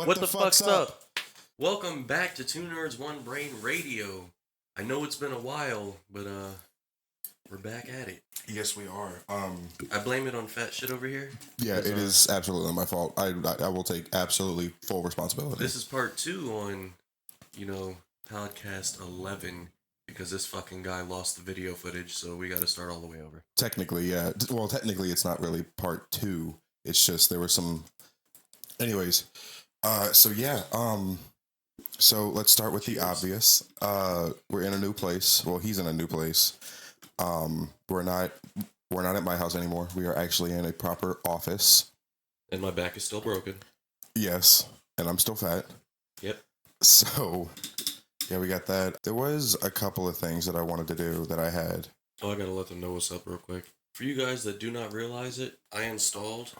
What the fuck's up? Welcome back to 2Nerds1Brain Radio. I know it's been a while, but we're back at it. Yes, we are. I blame it on fat shit over here. Yeah, it is absolutely my fault. I will take absolutely full responsibility. This is part 2 on, podcast 11, because this fucking guy lost the video footage, so we got to start all the way over. Technically, yeah. Well, technically, it's not really part 2. It's just there were some. Anyways, so let's start with the obvious. We're in a new place. Well, he's in a new place. We're not at my house anymore. We are actually in a proper office. And my back is still broken. Yes, and I'm still fat. Yep. So, yeah, we got that. There was a couple of things that I wanted to do that I had. Oh, I gotta let them know what's up real quick. For you guys that do not realize it, I installed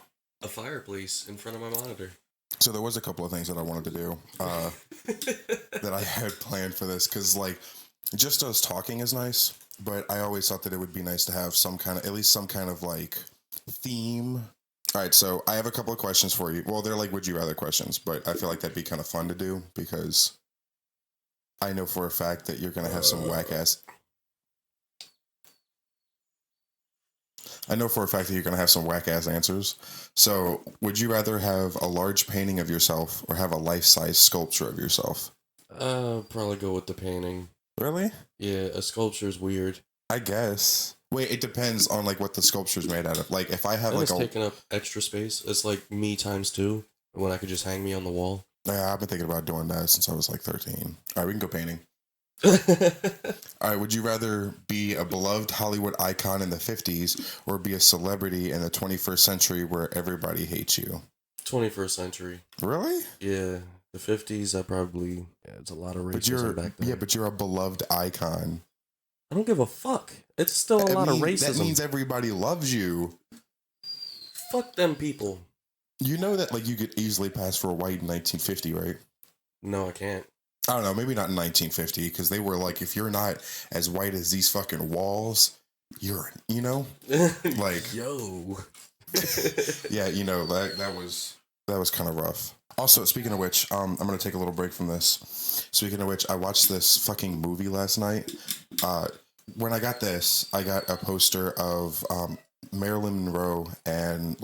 a fireplace in front of my monitor. So there was a couple of things that I wanted to do that I had planned for this, because just us talking is nice, but I always thought that it would be nice to have at least some kind of theme. All right, so I have a couple of questions for you. Well, they're would you rather questions, but I feel like that'd be kind of fun to do because I know for a fact that you're gonna have some whack ass. I know for a fact that you're going to have some whack-ass answers. So, would you rather have a large painting of yourself or have a life-size sculpture of yourself? Probably go with the painting. Really? Yeah, a sculpture's weird. I guess. Wait, it depends on what the sculpture's made out of. If I have it's taking up extra space. It's like me times 2 when I could just hang me on the wall. Yeah, I've been thinking about doing that since I was 13. All right, we can go painting. All right, would you rather be a beloved Hollywood icon in the 50s or be a celebrity in the 21st century where everybody hates you? 21st century. Really? Yeah. The 50s, it's a lot of racism back then. Yeah, but you're a beloved icon. I don't give a fuck. It's still a lot of racism. That means everybody loves you. Fuck them people. You know that you could easily pass for a white in 1950, right? No, I can't. I don't know, maybe not in 1950, because they were if you're not as white as these fucking walls, you're, Yo. Yeah, that was kind of rough. Also, speaking of which, I'm going to take a little break from this. Speaking of which, I watched this fucking movie last night. When I got this, I got a poster of Marilyn Monroe and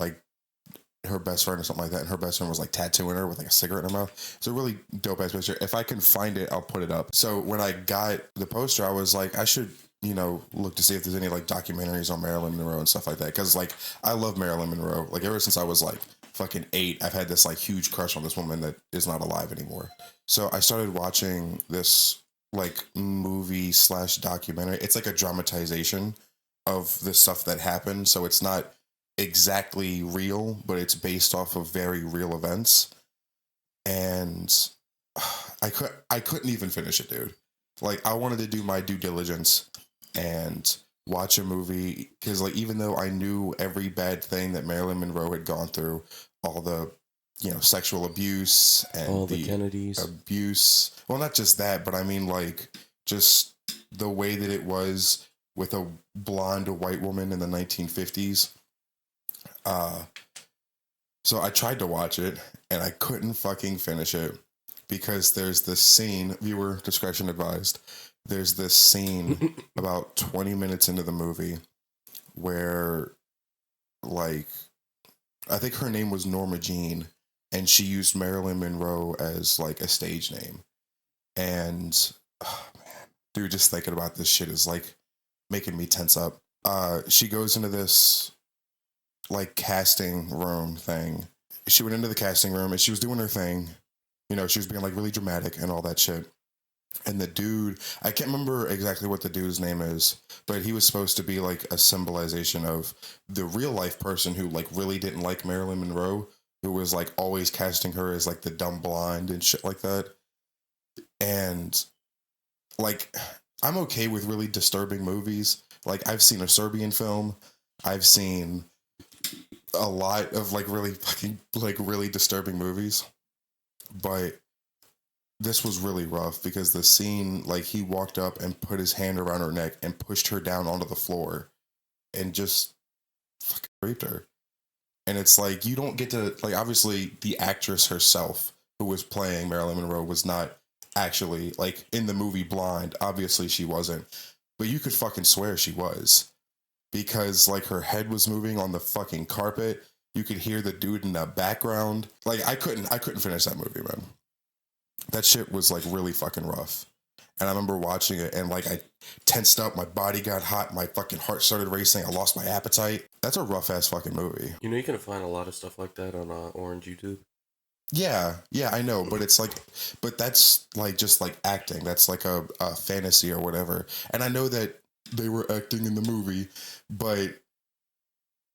her best friend or something like that, and her best friend was tattooing her with a cigarette in her mouth. It's a really dope ass picture. If I can find it, I'll put it up. So when I got the poster, I was I should look to see if there's any documentaries on Marilyn Monroe and stuff like that, because I love Marilyn Monroe. Ever since I was fucking 8, I've had this huge crush on this woman that is not alive anymore. So I started watching this movie / documentary. It's a dramatization of the stuff that happened, so it's not exactly real, but it's based off of very real events. And I couldn't even finish it, dude. I wanted to do my due diligence and watch a movie, because even though I knew every bad thing that Marilyn Monroe had gone through, all the sexual abuse and all the Kennedys abuse, well, not just that, but I mean just the way that it was with a blonde white woman in the 1950s. So I tried to watch it and I couldn't fucking finish it, because there's this scene, viewer discretion advised, there's this scene about 20 minutes into the movie where I think her name was Norma Jean, and she used Marilyn Monroe as a stage name. And man, dude, just thinking about this shit is making me tense up. She goes into this casting room thing. She went into the casting room and she was doing her thing. She was being really dramatic and all that shit. And the dude, I can't remember exactly what the dude's name is, but he was supposed to be a symbolization of the real life person who really didn't like Marilyn Monroe, who was always casting her as the dumb blonde and shit like that. And I'm okay with really disturbing movies. I've seen a Serbian film. I've seen a lot of really fucking really disturbing movies, but this was really rough, because the scene he walked up and put his hand around her neck and pushed her down onto the floor and just fucking raped her. And it's you don't get to obviously the actress herself who was playing Marilyn Monroe was not actually, like, in the movie blind. Obviously she wasn't, but you could fucking swear she was, because like her head was moving on the fucking carpet. You could hear the dude in the background. Like I couldn't finish that movie, man. That shit was like really fucking rough. And I remember watching it and like I tensed up, my body got hot, my fucking heart started racing, I lost my appetite. That's a rough ass fucking movie. You know, you can find a lot of stuff like that on Orange YouTube. Yeah, I know, but it's like, but that's like just like acting. That's like a fantasy or whatever. And I know that they were acting in the movie, but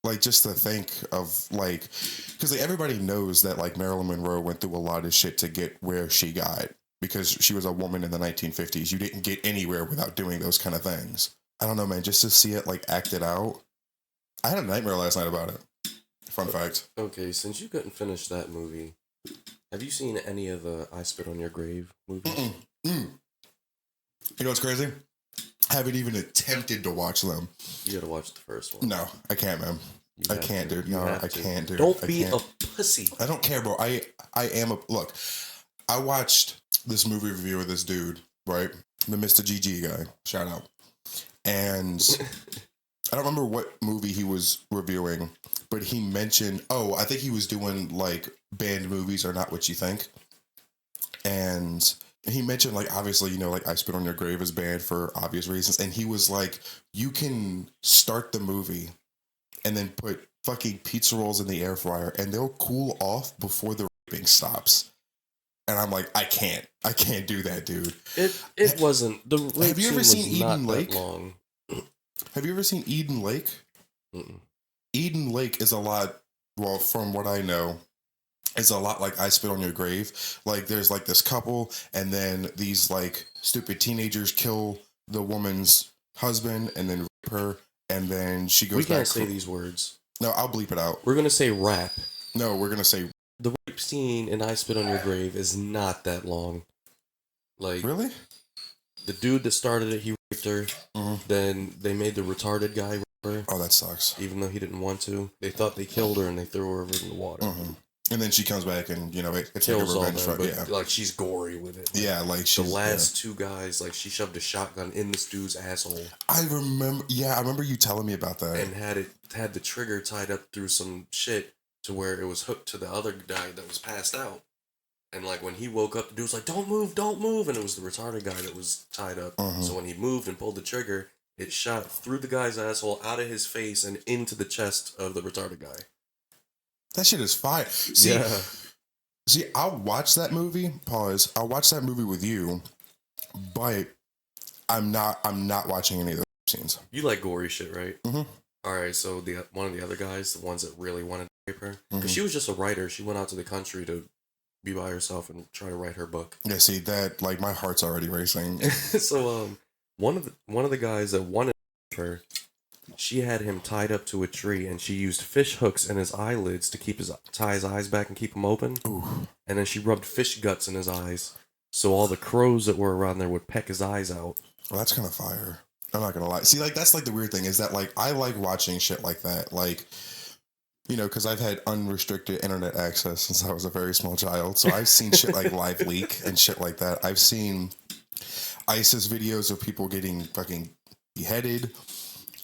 like just to think of like, because like everybody knows that like Marilyn Monroe went through a lot of shit to get where she got, because she was a woman in the 1950s. You didn't get anywhere without doing those kind of things. I don't know, man. Just to see it like acted out. I had a nightmare last night about it. Fun fact. Okay, since you couldn't finish that movie, have you seen any of the I Spit on Your Grave movies? You know what's crazy? I haven't even attempted to watch them. You gotta watch the first one. No, I can't, man. I can't, dude. No, I can't, dude. Don't be a pussy. I don't care, bro. I am a... Look, I watched this movie review of this dude, right? The Mr. GG guy. Shout out. And I don't remember what movie he was reviewing, but he mentioned... Oh, I think he was doing, like, banned movies are not what you think. And... he mentioned, like, obviously, you know, like, I Spit on Your Grave is banned for obvious reasons. And he was like, you can start the movie and then put fucking pizza rolls in the air fryer and they'll cool off before the raping stops. And I'm like, I can't do that, dude. It wasn't. The rape have you ever seen Eden Lake? Long. Have you ever seen Eden Lake? Mm-mm. Eden Lake is a lot, well, from what I know, is a lot like I Spit on Your Grave. Like, there's, like, this couple, and then these, like, stupid teenagers kill the woman's husband, and then rape her, and then she goes back... We can't say these words. No, I'll bleep it out. We're gonna say rap. No, we're gonna say... The rape scene in I Spit on Your Grave is not that long. Like... Really? The dude that started it, he raped her. Mm-hmm. Then they made the retarded guy rape her. Oh, that sucks. Even though he didn't want to. They thought they killed her, and they threw her over in the water. Mm-hmm. And then she comes back and, you know, it's kills like a revenge all them, fight. but Yeah. like she's gory with it. Like, yeah, like she's... The last two guys, like she shoved a shotgun in this dude's asshole. I remember you telling me about that. And had the trigger tied up through some shit to where it was hooked to the other guy that was passed out. And like when he woke up, the dude was like, don't move. And it was the retarded guy that was tied up. Mm-hmm. So when he moved and pulled the trigger, it shot through the guy's asshole, out of his face, and into the chest of the retarded guy. That shit is fire. See, I'll watch that movie. Pause. I'll watch that movie with you, but I'm not watching any of those scenes. You like gory shit, right? Mm-hmm. All right. So one of the other guys, the ones that really wanted to rape her, because Mm-hmm. she was just a writer. She went out to the country to be by herself and try to write her book. Yeah. See that? Like my heart's already racing. So one of the guys that wanted to rape her, she had him tied up to a tree, and she used fish hooks in his eyelids to tie his eyes back and keep them open. Ooh. And then she rubbed fish guts in his eyes, so all the crows that were around there would peck his eyes out. Well, that's kind of fire. I'm not gonna lie. See, like that's like the weird thing is that like I like watching shit like that, like. You know, because I've had unrestricted internet access since I was a very small child. So I've seen shit like Live Leak and shit like that. I've seen ISIS videos of people getting fucking beheaded.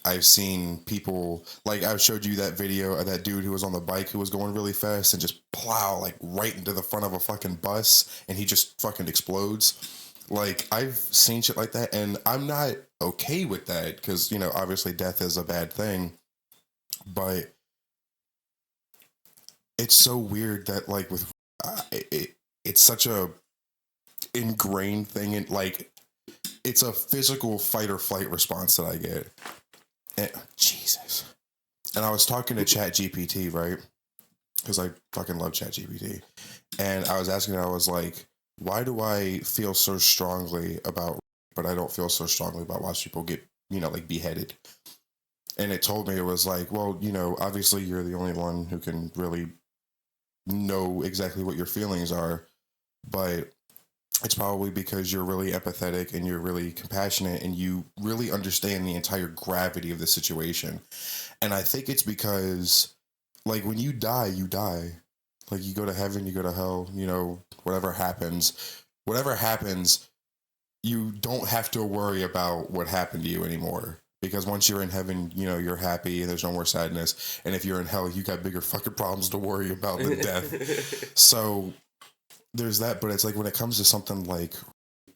I've seen people, like I showed you that video of that dude who was on the bike who was going really fast and just plow like right into the front of a fucking bus and he just fucking explodes. Like I've seen shit like that and I'm not okay with that because, you know, obviously death is a bad thing. But it's so weird that like with it's such a ingrained thing and like it's a physical fight or flight response that I get. And, Jesus. And I was talking to ChatGPT, right? Because I fucking love ChatGPT. And I was asking, I was like, why do I feel so strongly about, but I don't feel so strongly about watching people get, you know, like beheaded? And it told me, it was like, well, you know, obviously you're the only one who can really know exactly what your feelings are, but it's probably because you're really empathetic and you're really compassionate and you really understand the entire gravity of the situation. And I think it's because, like, when you die, you die. Like, you go to heaven, you go to hell, you know, whatever happens, you don't have to worry about what happened to you anymore. Because once you're in heaven, you know, you're happy and there's no more sadness. And if you're in hell, you got bigger fucking problems to worry about than death. So there's that. But it's like when it comes to something like,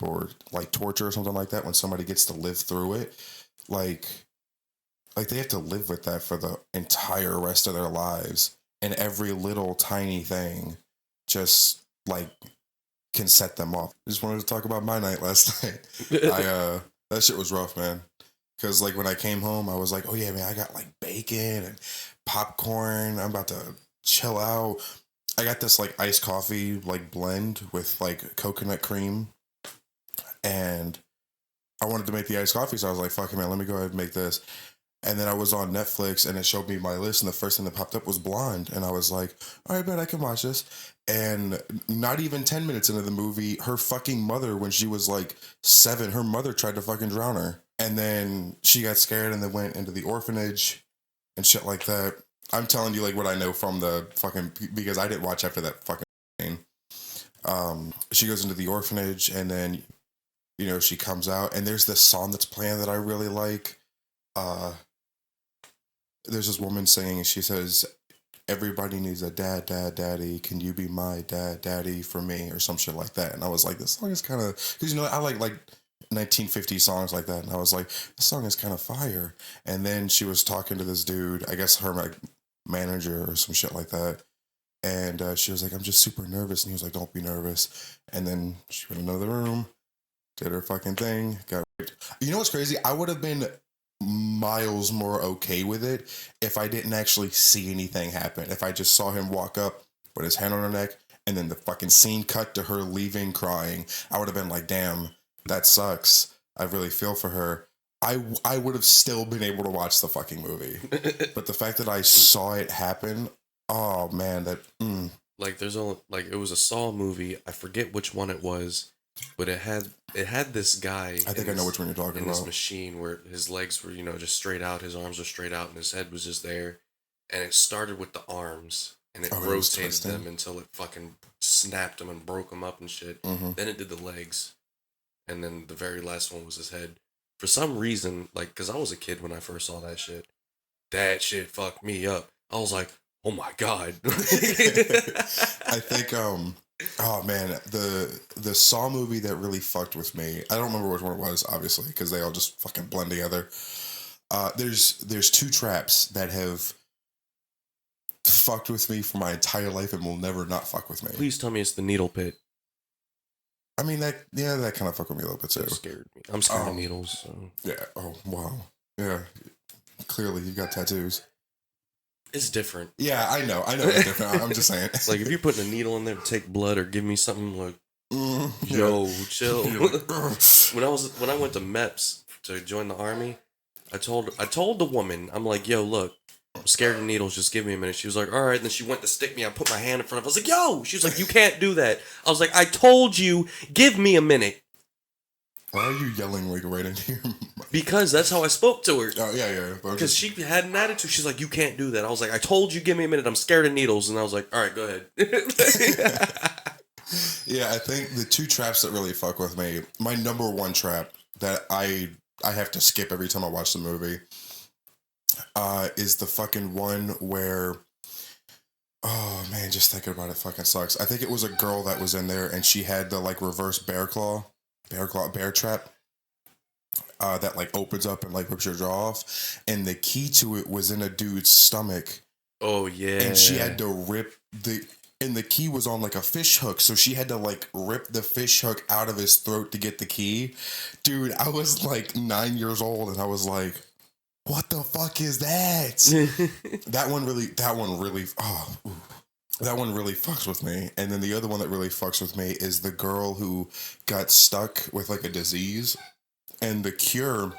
or like torture or something like that, when somebody gets to live through it, like they have to live with that for the entire rest of their lives. And every little tiny thing just like can set them off. I just wanted to talk about my night last night. That shit was rough, man. Because like when I came home, I was like, oh yeah, man, I got like bacon and popcorn. I'm about to chill out. I got this like iced coffee like blend with like coconut cream, and I wanted to make the iced coffee, so I was like, fuck it, man, let me go ahead and make this. And then I was on Netflix and it showed me my list, and the first thing that popped up was Blonde. And I was like, all right, bet I can watch this. And not even 10 minutes into the movie, her fucking mother, when she was like 7, her mother tried to fucking drown her. And then she got scared and then went into the orphanage and shit like that. I'm telling you like what I know from the fucking, because I didn't watch after that fucking scene. She goes into the orphanage and then, you know, she comes out and there's this song that's playing that I really like. There's this woman singing and she says, everybody needs a dad, daddy. Can you be my dad, daddy for me? Or some shit like that. And I was like, this song is kind of, because, you know, I like 1950 songs like that. And I was like, this song is kind of fire. And then she was talking to this dude, I guess her like, manager or some shit like that. And she was like, I'm just super nervous. And he was like, don't be nervous. And then she went into the room, did her fucking thing, got raped. You know what's crazy? I would have been miles more okay with it if I didn't actually see anything happen. If I just saw him walk up, put his hand on her neck, and then the fucking scene cut to her leaving crying, I would have been like, damn, that sucks. I really feel for her. I would have still been able to watch the fucking movie. But the fact that I saw it happen, oh man, that like there's only like it was a Saw movie. I forget which one it was, but it had this guy. I think I know which one you're talking about. This machine where his legs were, you know, just straight out, his arms were straight out, and his head was just there. And it started with the arms, and it rotated them until it fucking snapped them and broke them up and shit. Mm-hmm. Then it did the legs, and then the very last one was his head. For some reason, like, because I was a kid when I first saw that shit. That shit fucked me up. I was like, oh my god. I think oh man, the Saw movie that really fucked with me, I don't remember which one it was, obviously, because they all just fucking blend together. There's 2 traps that have fucked with me for my entire life and will never not fuck with me. Please tell me it's the needle pit. I mean, that kind of fucked with me a little bit too. It scared me. I'm scared of needles. So. Yeah. Oh wow. Yeah. Clearly, you got tattoos. It's different. Yeah, I know it's different. I'm just saying. Like, if you're putting a needle in there to take blood or give me something, like, yeah. yo, chill. when I went to MEPS to join the army, I told the woman, I'm like, yo, look, I'm scared of needles, just give me a minute. She was like, all right. And then she went to stick me. I put my hand in front of her. I was like, yo. She was like, you can't do that. I was like, I told you, give me a minute. Why are you yelling like right into your mic? Because that's how I spoke to her. Oh, yeah. Because she had an attitude. She's like, you can't do that. I was like, I told you, give me a minute. I'm scared of needles. And I was like, all right, go ahead. Yeah, I think the 2 traps that really fuck with me, my number 1 trap that I have to skip every time I watch the movie is the fucking one where, oh man, just thinking about it fucking sucks. I think it was a girl that was in there and she had the like reverse bear trap that like opens up and like rips your jaw off, and the key to it was in a dude's stomach. Oh yeah. And she had to rip the key was on like a fish hook, so she had to like rip the fish hook out of his throat to get the key. Dude, I was like 9 years old and I was like, what the fuck is that? That one really fucks with me. And then the other one that really fucks with me is the girl who got stuck with like a disease, and the cure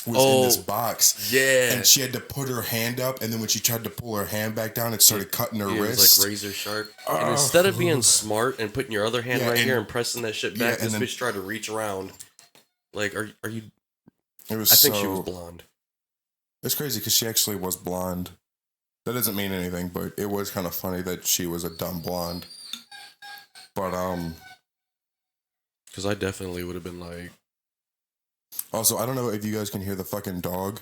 was in this box. Yeah. And she had to put her hand up, and then when she tried to pull her hand back down, it started cutting her wrist. It was like razor sharp. And instead of being smart and putting your other hand here and pressing that shit back, this bitch tried to reach around. Like, are you... I think she was blonde. It's crazy because she actually was blonde. That doesn't mean anything, but it was kind of funny that she was a dumb blonde. But Because I definitely would have been like, also I don't know if you guys can hear the fucking dog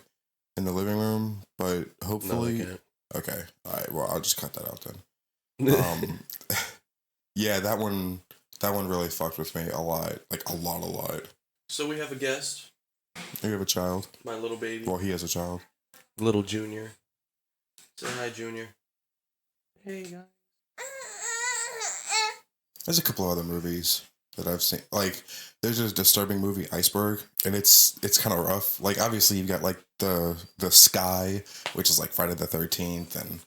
in the living room, but no, I hopefully, can't. okay, all right. Well, I'll just cut that out then. Yeah, that one really fucked with me a lot, like a lot. So we have a guest, You have a child. my little baby, Well, he has a child. little Junior. Say hi, Junior. Hey guys. There's a couple other movies that I've seen. Like, there's this disturbing movie, Iceberg, and it's kind of rough. Like, obviously, you've got like the Sky, which is like Friday the 13th, and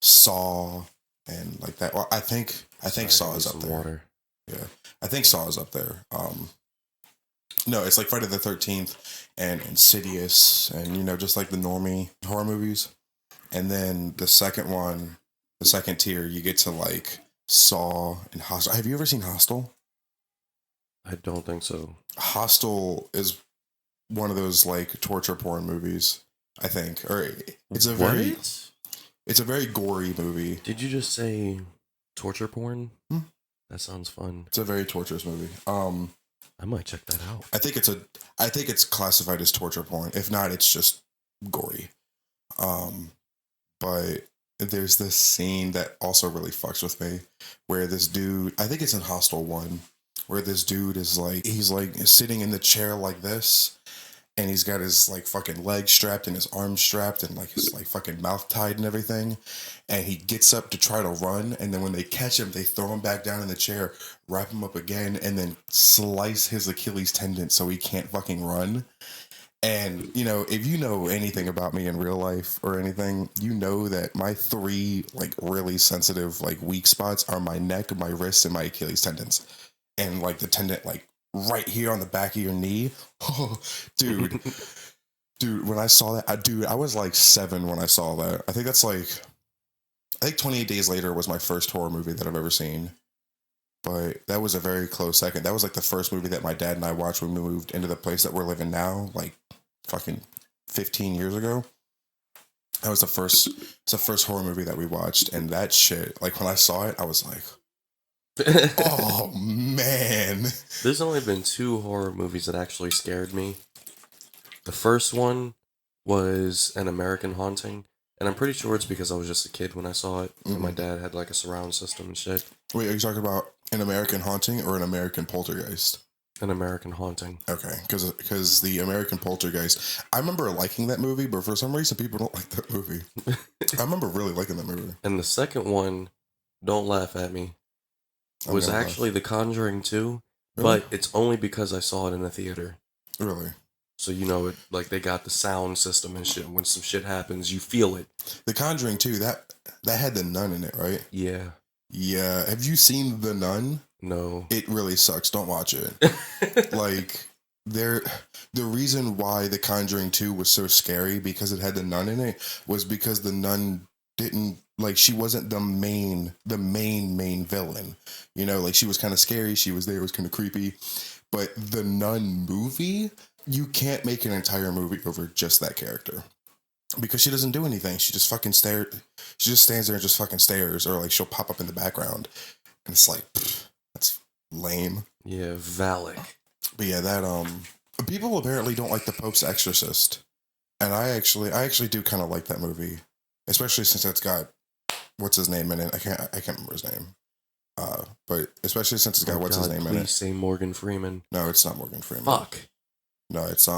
Saw, and like that. Well, I think Saw is up there. Water. Yeah, I think Saw is up there. No, it's like Friday the 13th and Insidious, and just like the normie horror movies. And then the second one, the second tier, you get to like Saw and Hostel. Have you ever seen Hostel? I don't think so. Hostel is one of those like torture porn movies, I think. Or it's a very gory movie. Did you just say torture porn? Hmm? That sounds fun. It's a very torturous movie. I might check that out. I think it's classified as torture porn. If not, it's just gory. But there's this scene that also really fucks with me, where this dude, I think it's in Hostel 1, where this dude is like, he's like sitting in the chair like this, and he's got his like fucking legs strapped and his arms strapped and like his like fucking mouth tied and everything. And he gets up to try to run, and then when they catch him, they throw him back down in the chair, wrap him up again, and then slice his Achilles tendon so he can't fucking run. And, if you know anything about me in real life or anything, you know that my 3, like, really sensitive, like, weak spots are my neck, my wrists, and my Achilles tendons. And, like, the tendon, like, right here on the back of your knee. Oh, dude. Dude, when I saw that, I was, like, 7 when I saw that. I think 28 Days Later was my first horror movie that I've ever seen. But that was a very close second. That was, like, the first movie that my dad and I watched when we moved into the place that we're living now, like, fucking 15 years ago. That was it's the first horror movie that we watched, and that shit, like when I saw it, I was like, oh man. There's only been 2 horror movies that actually scared me. The first one was An American Haunting, and I'm pretty sure it's because I was just a kid when I saw it, and my dad had like a surround system and shit. Wait, are you talking about An American Haunting or An American Poltergeist? An American Haunting. Okay, because the American Poltergeist, I remember liking that movie, but for some reason people don't like that movie. I remember really liking that movie. And the second one, don't laugh at me, was actually The Conjuring 2, really? But it's only because I saw it in the theater. Really? So it, like they got the sound system and shit. When some shit happens, you feel it. The Conjuring 2, that had the nun in it, right? Yeah. Yeah. Have you seen The Nun? No. It really sucks. Don't watch it. Like, the reason why The Conjuring 2 was so scary because it had the nun in it was because the nun didn't, like, she wasn't the main villain. Like, she was kind of scary. She was there. It was kind of creepy. But the Nun movie, you can't make an entire movie over just that character. Because she doesn't do anything. She just fucking stares. She just stands there and just fucking stares. Or, like, she'll pop up in the background. And it's like, that's lame. Yeah, Valak. But yeah, that, people apparently don't like The Pope's Exorcist. And I actually do kind of like that movie. Especially since it's got, what's his name in it? I can't remember his name. But especially since it's got what's his name in it. Please say Morgan Freeman. No, it's not Morgan Freeman. Fuck. No, it's,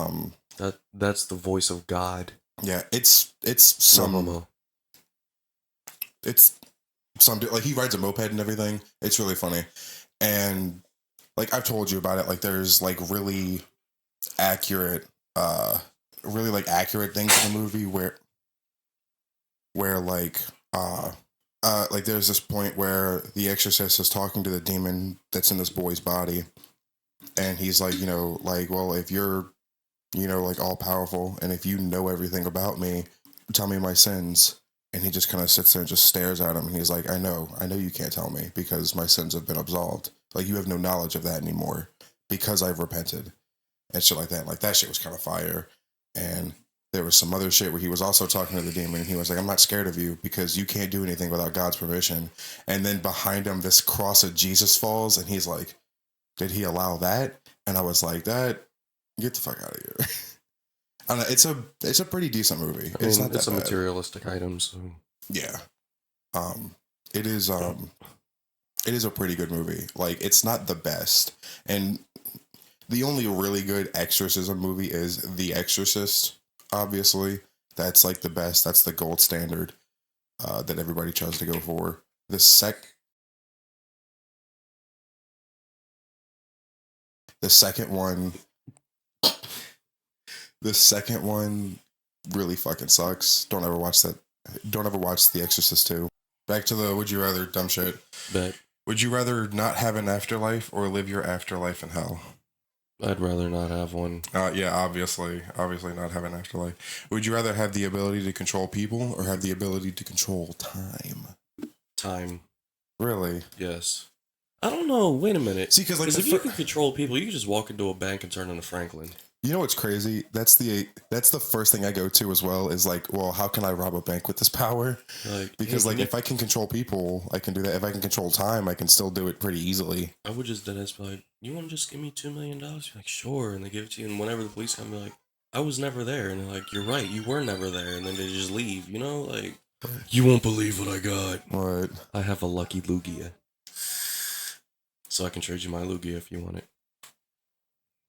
That's the voice of God. Yeah, it's some... It's some dude, like, he rides a moped and everything. It's really funny. And, like, I've told you about it. Like, there's, like, really accurate things in the movie where like, there's this point where the exorcist is talking to the demon that's in this boy's body. And he's like, well, if you're, like, all powerful, and if you know everything about me, tell me my sins. And he just kind of sits there and just stares at him. And he's like, I know you can't tell me because my sins have been absolved. Like, you have no knowledge of that anymore because I've repented and shit like that. Like, that shit was kind of fire. And There was some other shit where he was also talking to the demon, and he was like, I'm not scared of you because you can't do anything without God's permission. And then behind him, this cross of Jesus falls, and he's like, did he allow that? And I was like, get the fuck out of here. I don't know, it's a pretty decent movie. I mean, not that it's a bad. materialistic item, so Yeah. It is a pretty good movie. Like, it's not the best. And the only really good exorcism movie is The Exorcist, obviously. That's like the best. That's the gold standard that everybody tries to go for. The second one really fucking sucks. Don't ever watch that. Don't ever watch The Exorcist 2. Back to the would you rather dumb shit. but Would you rather not have an afterlife or live your afterlife in hell? I'd rather not have one. Yeah, obviously not have an afterlife. Would you rather have the ability to control people or have the ability to control time? Time. Really? Yes. I don't know. Wait a minute. See, because like if you could control people, you could just walk into a bank and turn into Franklin. You know what's crazy? That's the first thing I go to as well. Is like, well, how can I rob a bank with this power? Because if I can control people, I can do that. If I can control time, I can still do it pretty easily. I would just deadass be like, you want to just give me $2 million? You're like, sure. And they give it to you. And whenever the police come, be like, I was never there. And they're like, you're right. You were never there. And then they just leave. You know, like, you won't believe what I got. What? I have a lucky Lugia. So I can trade you my Lugia if you want it.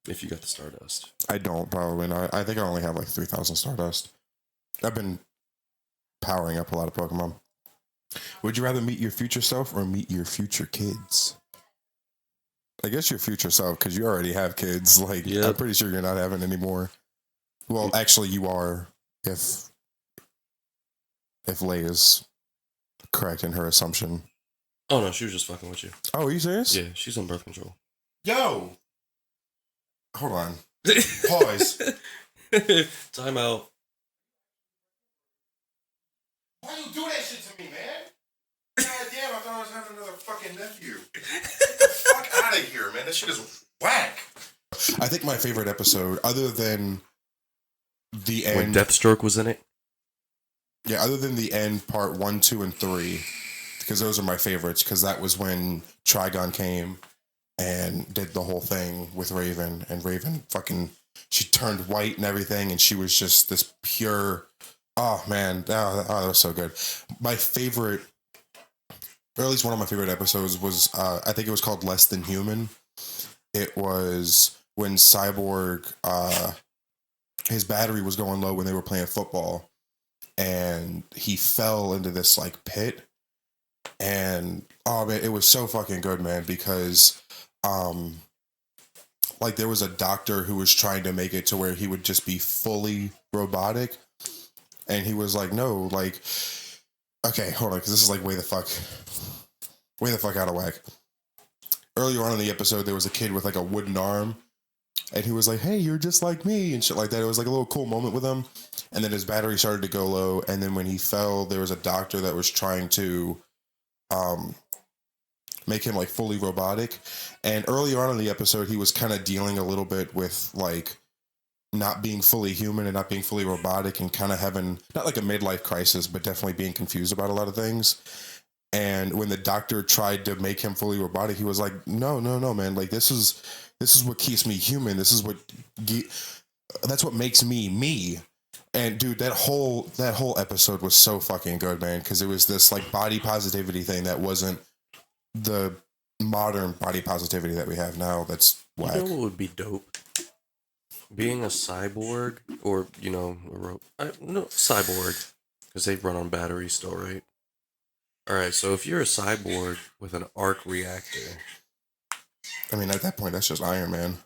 If you got the Stardust. I don't, probably not. I think I only have like 3,000 Stardust. I've been powering up a lot of Pokemon. Would you rather meet your future self or meet your future kids? I guess your future self, because you already have kids. Like, yep. I'm pretty sure you're not having any more. Well, actually, you are, if Leia's correct in her assumption. Oh, no, she was just fucking with you. Oh, are you serious? Yeah, she's on birth control. Yo! Hold on. Pause. Time out. Why you do that shit to me, man? God damn, I thought I was having another fucking nephew. Get the fuck out of here, man. That shit is whack. I think my favorite episode, other than the end... When Deathstroke was in it? Yeah, other than the end, part 1, 2, and 3, because those are my favorites, because that was when Trigon came and did the whole thing with Raven, and Raven she turned white and everything, and she was just this pure, oh man, that was so good. My favorite, or at least one of my favorite episodes was, I think it was called Less Than Human. It was when Cyborg, his battery was going low when they were playing football, and he fell into this like pit, and oh man, it was so fucking good, man, because like there was a doctor who was trying to make it to where he would just be fully robotic, and he was like, no, like, okay, hold on, because this is like way the fuck out of whack. Earlier on in the episode, there was a kid with like a wooden arm, and he was like, hey, you're just like me, and shit like that. It was like a little cool moment with him, and then his battery started to go low, and then when he fell, there was a doctor that was trying to make him like fully robotic. And earlier on in the episode, he was kind of dealing a little bit with like not being fully human and not being fully robotic, and kind of having not like a midlife crisis, but definitely being confused about a lot of things. And when the doctor tried to make him fully robotic, he was like, no, man, like this is what keeps me human. That's what makes me. And dude, that whole episode was so fucking good, man, because it was this like body positivity thing that wasn't the modern body positivity that we have now. That's whack. You know what would be dope? Being a cyborg, or cyborg, because they run on batteries still, right? All right, so if you're a cyborg with an arc reactor, I mean, at that point, that's just Iron Man.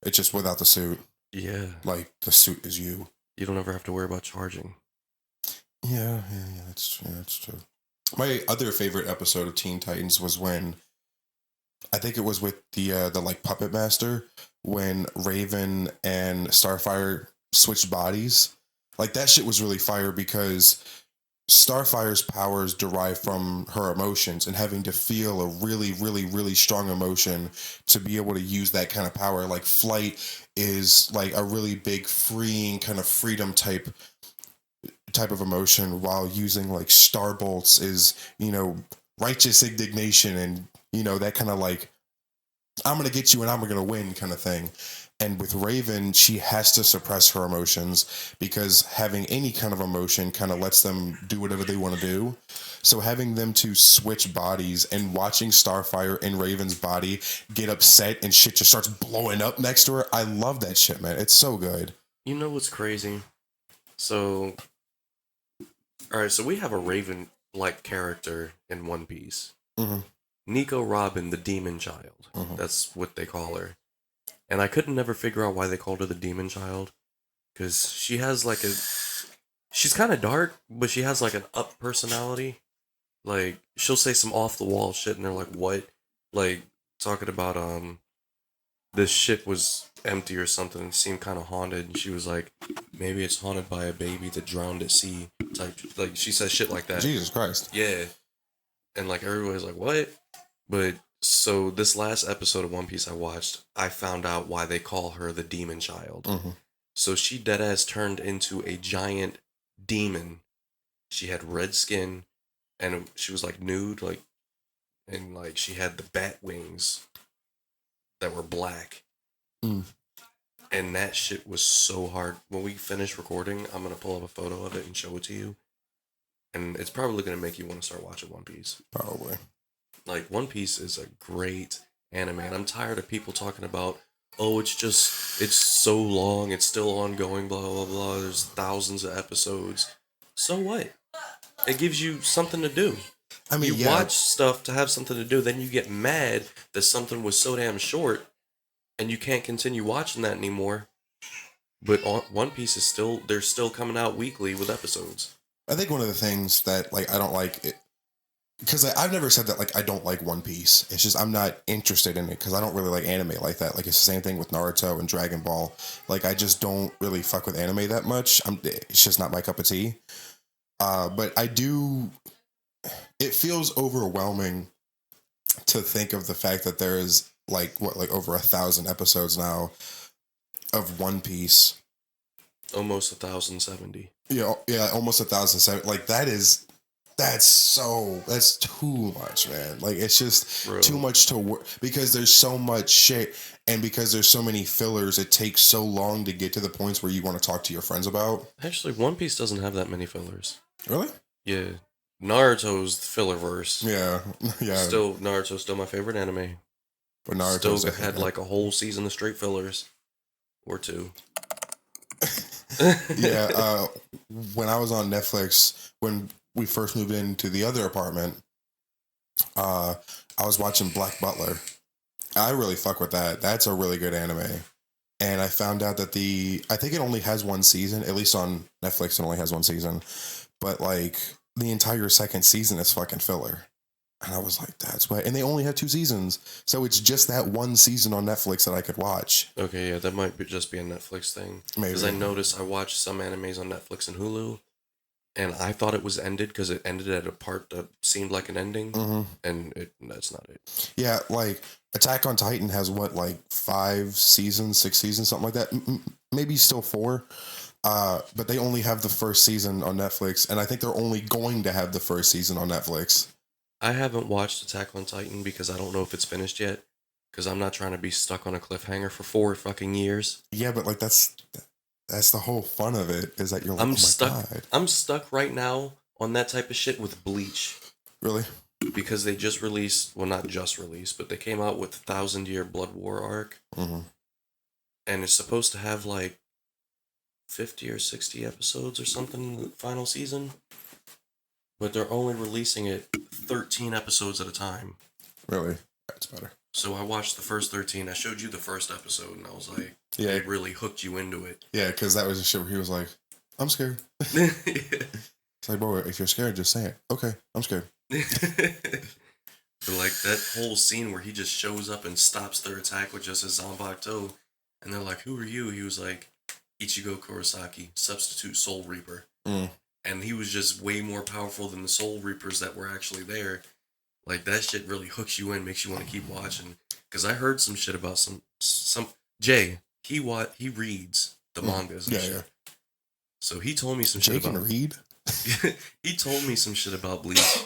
It's just without the suit. Yeah, like the suit is you. You don't ever have to worry about charging. Yeah, that's true. My other favorite episode of Teen Titans was when, I think it was with the like Puppet Master, when Raven and Starfire switched bodies. Like that shit was really fire, because Starfire's powers derive from her emotions, and having to feel a really, really, really strong emotion to be able to use that kind of power. Like flight is like a really big freeing kind of freedom type of emotion, while using like star bolts is, righteous indignation, and that kind of like, I'm gonna get you and I'm gonna win kind of thing. And with Raven, she has to suppress her emotions, because having any kind of emotion kind of lets them do whatever they want to do. So having them to switch bodies and watching Starfire in Raven's body get upset and shit just starts blowing up next to her, I love that shit, man. It's so good. You know what's crazy? So, alright, so we have a Raven-like character in One Piece. Mm-hmm. Nico Robin, the Demon Child. Mm-hmm. That's what they call her. And I couldn't never figure out why they called her the Demon Child. Because she has like she's kind of dark, but she has like an up personality. Like, she'll say some off the wall shit and they're like, what? Like, talking about, this ship was empty or something and seemed kind of haunted. And she was like, maybe it's haunted by a baby that drowned at sea. Type, like, she says shit like that. Jesus Christ. Yeah. And like, everybody's like, what? But so this last episode of One Piece I watched, I found out why they call her the Demon Child. Mm-hmm. So she deadass turned into a giant demon. She had red skin, and she was like nude, like, and like she had the bat wings that were black. Mm. And that shit was so hard. When we finish recording, I'm gonna pull up a photo of it and show it to you. And it's probably gonna make you want to start watching One Piece. Probably. Like, One Piece is a great anime, and I'm tired of people talking about, oh, it's so long, it's still ongoing, blah, blah, blah, there's thousands of episodes. So what? It gives you something to do. I mean, you watch stuff to have something to do, then you get mad that something was so damn short, and you can't continue watching that anymore. But One Piece is they're still coming out weekly with episodes. I think one of the things that, like, I don't like it, because I've never said that, like, I don't like One Piece. It's just I'm not interested in it because I don't really like anime like that. Like, it's the same thing with Naruto and Dragon Ball. Like, I just don't really fuck with anime that much. It's just not my cup of tea. But I do. It feels overwhelming to think of the fact that there is like over 1,000 episodes now of One Piece. Almost 1,070. Yeah, almost 1,007. Like, that's too much, man. Like, it's just too much to work, because there's so much shit, and because there's so many fillers, it takes so long to get to the points where you want to talk to your friends about. Actually, One Piece doesn't have that many fillers. Really? Yeah. Naruto's the filler-verse. Yeah. Naruto's still my favorite anime. But Naruto's still had like a whole season of straight fillers. Or two. Yeah, when I was on Netflix, when we first moved into the other apartment, I was watching Black Butler. I really fuck with that. That's a really good anime. And I found out that I think it only has one season, at least on Netflix, it only has one season. But like, the entire second season is fucking filler. And I was like, that's why. And they only had 2 seasons. So it's just that one season on Netflix that I could watch. Okay, yeah, that might just be a Netflix thing. Maybe. Because I noticed I watched some animes on Netflix and Hulu, and I thought it was ended because it ended at a part that seemed like an ending, mm-hmm. and that's not it. Yeah, like, Attack on Titan has, 5 seasons, 6 seasons, something like that? Maybe still 4. But they only have the first season on Netflix, and I think they're only going to have the first season on Netflix. I haven't watched Attack on Titan because I don't know if it's finished yet. Because I'm not trying to be stuck on a cliffhanger for 4 fucking years. Yeah, but like that's the whole fun of it, is that you're like, God. I'm stuck right now on that type of shit with Bleach. Really? Because they just released, well, not just released, but they came out with the 1,000-year Blood War arc. Mm-hmm. And it's supposed to have like 50 or 60 episodes or something in the final season. But they're only releasing it 13 episodes at a time. Really? That's better. So I watched the first 13. I showed you the first episode, and I was like, yeah, it really hooked you into it. Yeah, because that was a shit where he was like, I'm scared. Yeah. It's like, bro, if you're scared, just say it. Okay, I'm scared. But like that whole scene where he just shows up and stops their attack with just his Zanbakuto, and they're like, who are you? He was like, Ichigo Kurosaki, substitute Soul Reaper. Mm. and he was just way more powerful than the Soul Reapers that were actually there. Like, that shit really hooks you in, makes you want to keep watching. Because I heard some shit about some Jay. He reads the mangas and shit. So he told me some shit about. Jay can read. He told me some shit about Bleach.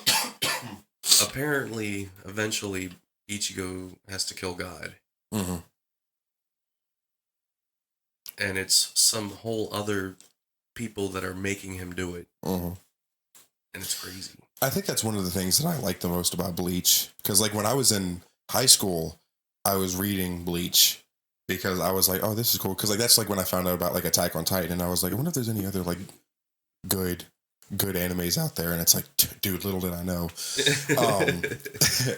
Apparently, eventually, Ichigo has to kill God. Mm-hmm. And it's some whole other people that are making him do it. Mm-hmm. And it's crazy. I think that's one of the things that I like the most about Bleach. Because, like, when I was in high school, I was reading Bleach because I was like, oh, this is cool. Because, like, that's, like, when I found out about, like, Attack on Titan. And I was like, I wonder if there's any other, like, good animes out there. And it's like, dude, little did I know.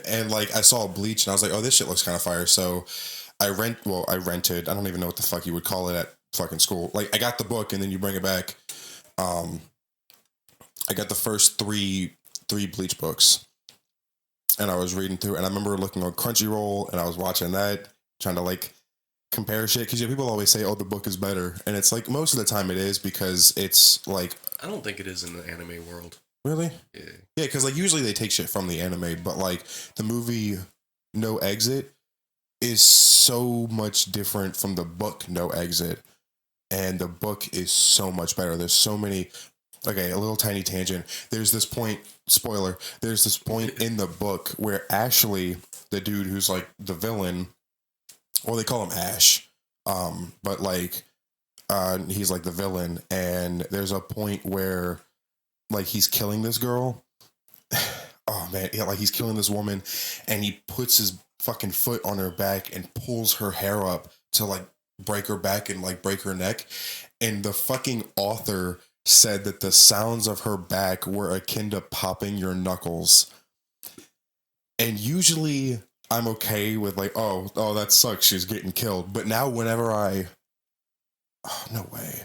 And, like, I saw Bleach and I was like, oh, this shit looks kind of fire. So I rented. I don't even know what the fuck you would call it at fucking school. Like, I got the book and then you bring it back. I got the first three Bleach books and I was reading through, and I remember looking on Crunchyroll and I was watching that, trying to like compare shit. Cause people always say, oh, the book is better. And it's like, most of the time it is, because it's like, I don't think it is in the anime world. Really? Yeah. Yeah. Cause like usually they take shit from the anime, but like the movie No Exit is so much different from the book No Exit. And the book is so much better. There's so many. Okay, a little tiny tangent. There's this point, spoiler, there's this point in the book where Ashley, the dude who's like the villain, well, they call him Ash, but like, he's like the villain, and there's a point where like he's killing this girl. Oh man, yeah, like he's killing this woman, and he puts his fucking foot on her back and pulls her hair up to like break her back and like break her neck. And the fucking author said that the sounds of her back were akin to popping your knuckles. And usually I'm okay with like, oh, that sucks, she's getting killed. But now whenever oh, no way.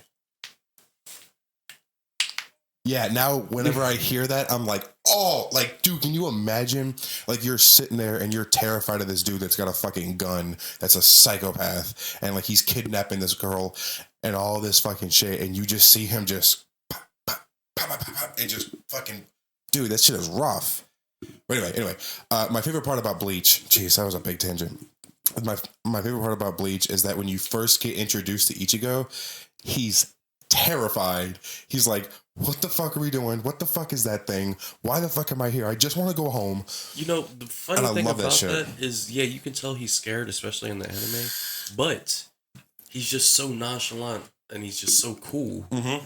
Yeah, now whenever I hear that, I'm like, oh, like, dude, can you imagine? Like, you're sitting there and you're terrified of this dude that's got a fucking gun, that's a psychopath, and like he's kidnapping this girl and all this fucking shit, and you just see him just pop, pop, pop, pop, pop, pop, and just fucking, dude, that shit is rough. But anyway, my favorite part about Bleach, jeez, that was a big tangent. My favorite part about Bleach is that when you first get introduced to Ichigo, he's terrified. He's like, what the fuck are we doing? What the fuck is that thing? Why the fuck am I here? I just want to go home. You know, the funny thing about that is, yeah, you can tell he's scared, especially in the anime, but he's just so nonchalant and he's just so cool. Mm-hmm.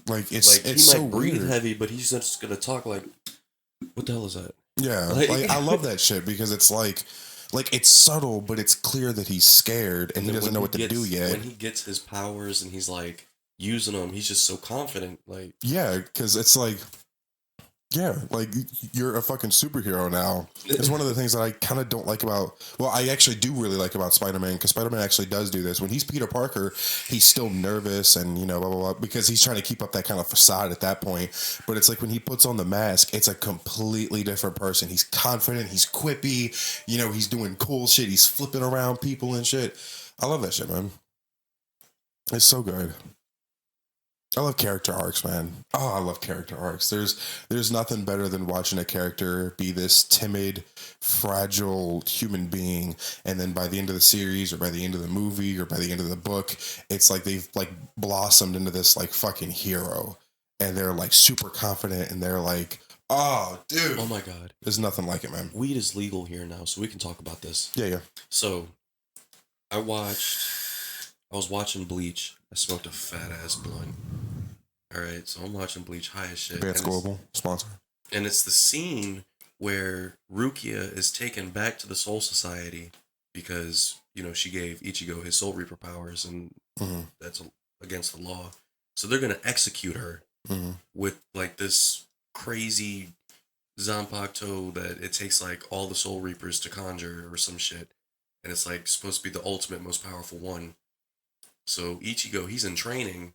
Like, it's he might so breathe weird. heavy, but he's just gonna talk like, what the hell is that? Yeah, like I love that shit because it's like it's subtle, but it's clear that he's scared and he doesn't know what to do yet. When he gets his powers and he's like using them, he's just so confident. Like, yeah, because it's like, yeah, like you're a fucking superhero now. It's one of the things that I kind of don't like about. Well, I actually do really like about Spider-Man, because Spider-Man actually does do this. When he's Peter Parker, he's still nervous and blah blah blah, because he's trying to keep up that kind of facade at that point. But it's like when he puts on the mask, it's a completely different person. He's confident, he's quippy, he's doing cool shit, he's flipping around people and shit. I love that shit, man. It's so good. I love character arcs, man. Oh, I love character arcs. There's nothing better than watching a character be this timid, fragile human being, and then by the end of the series, or by the end of the movie, or by the end of the book, it's like they've like blossomed into this like fucking hero, and they're like super confident, and they're like, oh, dude. Oh my god. There's nothing like it, man. Weed is legal here now, so we can talk about this. Yeah. So, I was watching Bleach. I smoked a fat ass blunt. Alright, so I'm watching Bleach, high as shit. Advanced Global sponsor. And it's the scene where Rukia is taken back to the Soul Society because, she gave Ichigo his Soul Reaper powers, and that's against the law. So they're going to execute her with like this crazy Zanpakuto that it takes like all the Soul Reapers to conjure or some shit. And it's like supposed to be the ultimate, most powerful one. So Ichigo, he's in training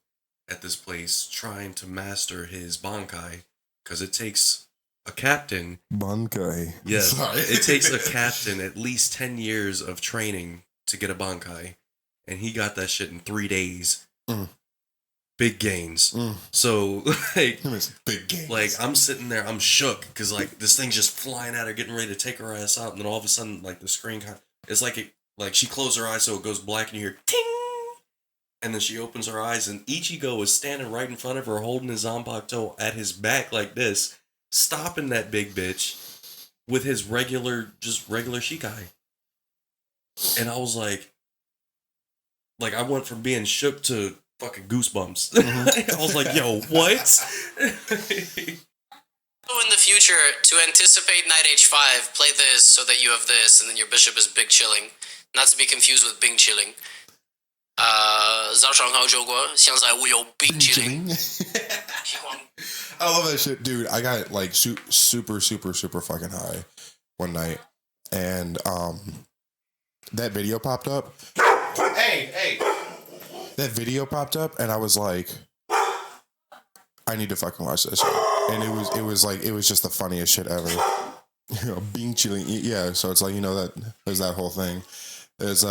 at this place trying to master his Bankai, because it takes a captain. Bankai. Yes, it takes a captain at least 10 years of training to get a Bankai, and he got that shit in 3 days. big gains. So like, big gains. like I'm sitting there, I'm shook because like this thing's just flying at her, getting ready to take her ass out, and then all of a sudden, like the screen, it's like like she closed her eyes, so it goes black, and you hear ting, and then she opens her eyes, and Ichigo is standing right in front of her, holding his Zanpakuto at his back like this, stopping that big bitch with his regular Shikai. And I was like I went from being shook to fucking goosebumps. I was like, yo, what? So in the future, to anticipate Knight H5, play this so that you have this, and then your bishop is big chilling. Not to be confused with Bing chilling. 早上好，周国，现在我有 Bing chilling. I love that shit, dude. I got like super fucking high one night, and that video popped up. Hey. That video popped up, and I was like, I need to fucking watch this shit. And it was just the funniest shit ever. You know, being chilling, yeah. So it's like, you know, that there's that whole thing. There's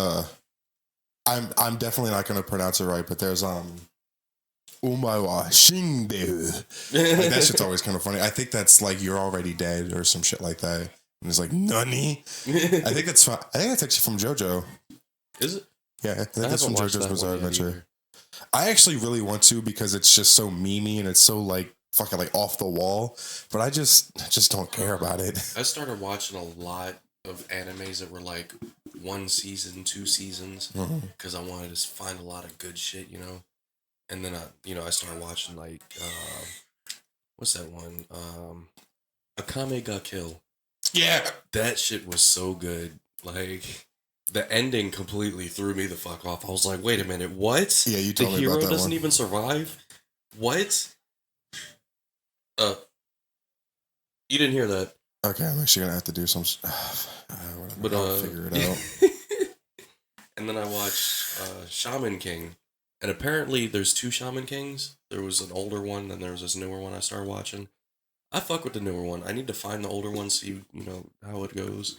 I'm definitely not gonna pronounce it right, but there's Umawa Shinde. Like, that shit's always kind of funny. I think that's like you're already dead or some shit like that. And it's like Nani. I think that's actually from JoJo. Is it? Yeah, I think that's from JoJo's Bizarre Adventure. I actually really want to because it's just so memey and it's so like fucking like off the wall. But I just don't care about it. I started watching a lot of animes that were like 1 season, 2 seasons, because I wanted to find a lot of good shit, you know. And then I started watching like what's that one? Akame ga Kill. Yeah, that shit was so good. Like, the ending completely threw me the fuck off. I was like, wait a minute, what? Yeah, you told me about that. The hero doesn't one. even survive? What? You didn't hear that. Okay, I'm actually gonna have to do some. But I'll figure it out. And then I watched Shaman King, and apparently there's 2 Shaman Kings. There was an older one, and there was this newer one I started watching. I fuck with the newer one. I need to find the older one, see how it goes.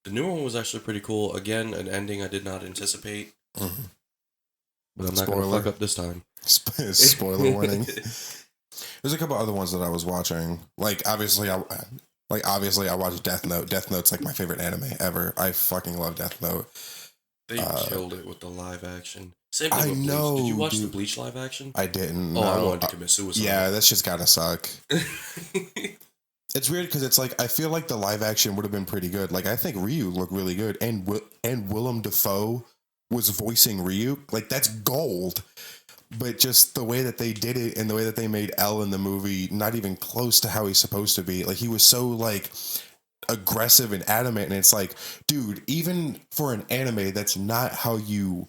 The newer one was actually pretty cool. Again, an ending I did not anticipate. Mm-hmm. But I'm not going to fuck up this time. Spoiler warning. There's a couple other ones that I was watching. Like, obviously I watched Death Note. Death Note's like my favorite anime ever. I fucking love Death Note. They killed it with the live action. Same thing with know. Bleach. Did you watch the Bleach live action? I didn't. Oh, no. I wanted to commit suicide. Yeah, that's just gotta suck. It's weird because it's like I feel like the live action would have been pretty good. Like, I think Ryu looked really good, and Willem Dafoe was voicing Ryu. Like, that's gold. But just the way that they did it and the way that they made L in the movie, not even close to how he's supposed to be. Like, he was so like aggressive and adamant, and it's like, dude, even for an anime, that's not how you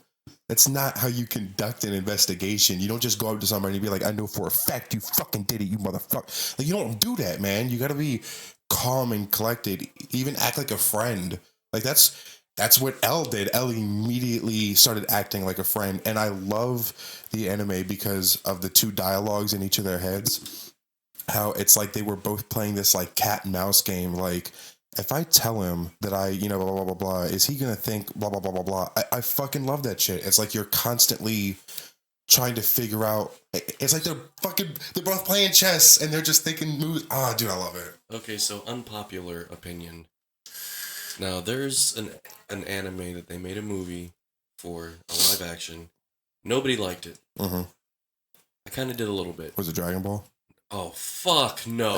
conduct an investigation. You don't just go up to somebody and be like, I know for a fact you fucking did it, you motherfucker. Like, you don't do that, man. You gotta be calm and collected. Even act like a friend. Like, that's what L did. L immediately started acting like a friend. And I love the anime because of the 2 dialogues in each of their heads. How it's like they were both playing this like cat and mouse game. Like, if I tell him that I, blah, blah, blah, blah, blah, is he going to think blah, blah, blah, blah, blah? I fucking love that shit. It's like you're constantly trying to figure out. It's like they're both playing chess and they're just thinking moves. Ah, dude, I love it. Okay, so unpopular opinion. Now, there's an anime that they made a movie for, a live action. Nobody liked it. Mm-hmm. I kind of did a little bit. Was it Dragon Ball? Oh, fuck no.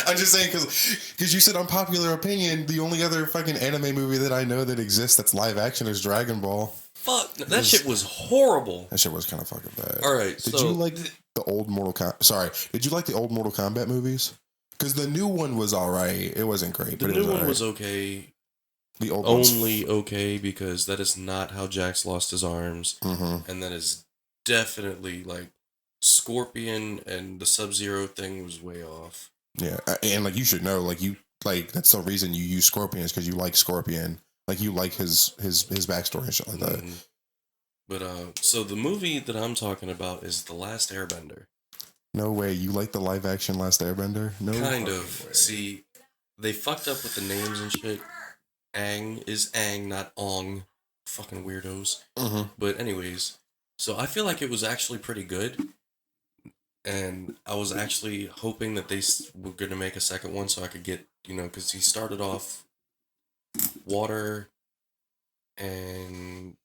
I'm just saying because you said unpopular opinion. The only other fucking anime movie that I know that exists that's live action is Dragon Ball. Fuck, that shit was horrible. That shit was kind of fucking bad. All right, did you like the old Mortal Kombat? Sorry, did you like the old Mortal Kombat movies? Because the new one was all right. It wasn't great, but the new one was okay. The old only okay because that is not how Jax lost his arms, and that is definitely like Scorpion and the Sub-Zero thing was way off. Yeah, and like you should know, like that's the reason you use Scorpion is because you like Scorpion, like you like his backstory and shit like that. But so the movie that I'm talking about is The Last Airbender. No way, you like the live action Last Airbender? No, kind of. Way. See, they fucked up with the names and shit. Aang is Aang, not Ong. Fucking weirdos. But anyways, So I feel like it was actually pretty good, and I was actually hoping that they were going to make a second one so I could get, because he started off water, and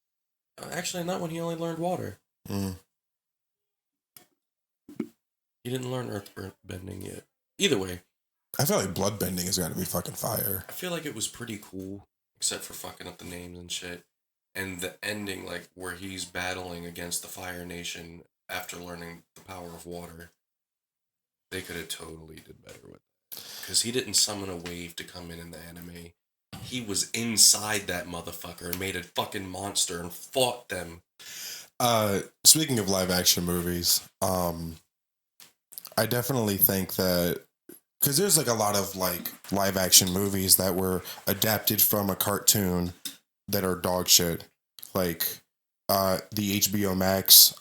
actually not when he only learned water. Mm. He didn't learn earth bending yet. Either way, I feel like blood bending has got to be fucking fire. I feel like it was pretty cool, except for fucking up the names and shit. And the ending, like, where he's battling against the Fire Nation after learning the power of water, they could have totally did better with that. Because he didn't summon a wave to come in the anime. He was inside that motherfucker and made a fucking monster and fought them. Speaking of live action movies, I definitely think that, because there's like a lot of like live action movies that were adapted from a cartoon that are dog shit, like the HBO Max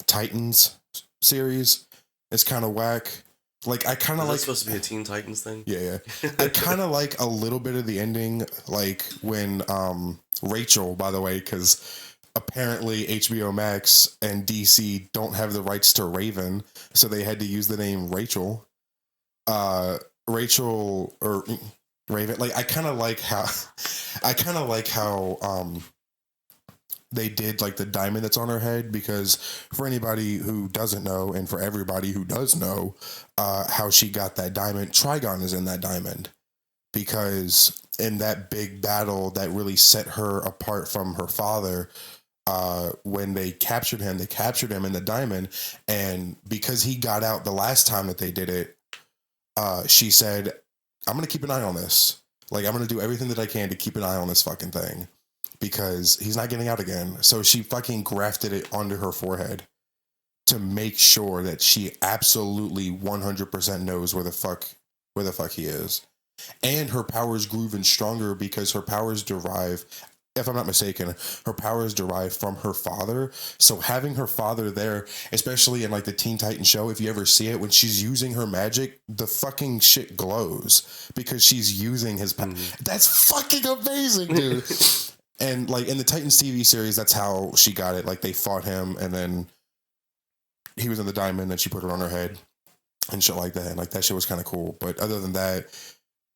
Titans series is kind of whack. Like I kind of like supposed to be a Teen Titans thing. Yeah. I kind of like a little bit of the ending, like when Rachel, by the way, because apparently HBO Max and DC don't have the rights to Raven, so they had to use the name Rachel. Rachel or Raven. Like I kind of like how they did like the diamond that's on her head, because for anybody who doesn't know and for everybody who does know how she got that diamond, Trigon is in that diamond, because in that big battle that really set her apart from her father, when they captured him in the diamond, and because he got out the last time that they did it, she said, I'm going to keep an eye on this. Like, I'm going to do everything that I can to keep an eye on this fucking thing, because he's not getting out again. So she fucking grafted it onto her forehead to make sure that she absolutely 100% knows where the fuck he is. And her powers grew even stronger because her powers derive, if I'm not mistaken, her powers derive from her father. So having her father there, especially in like the Teen Titans show, if you ever see it, when she's using her magic, the fucking shit glows because she's using his power. That's fucking amazing, dude. And like in the Titans TV series, that's how she got it. Like they fought him, and then he was in the diamond, and she put it on her head and shit like that. And like that shit was kind of cool. But other than that,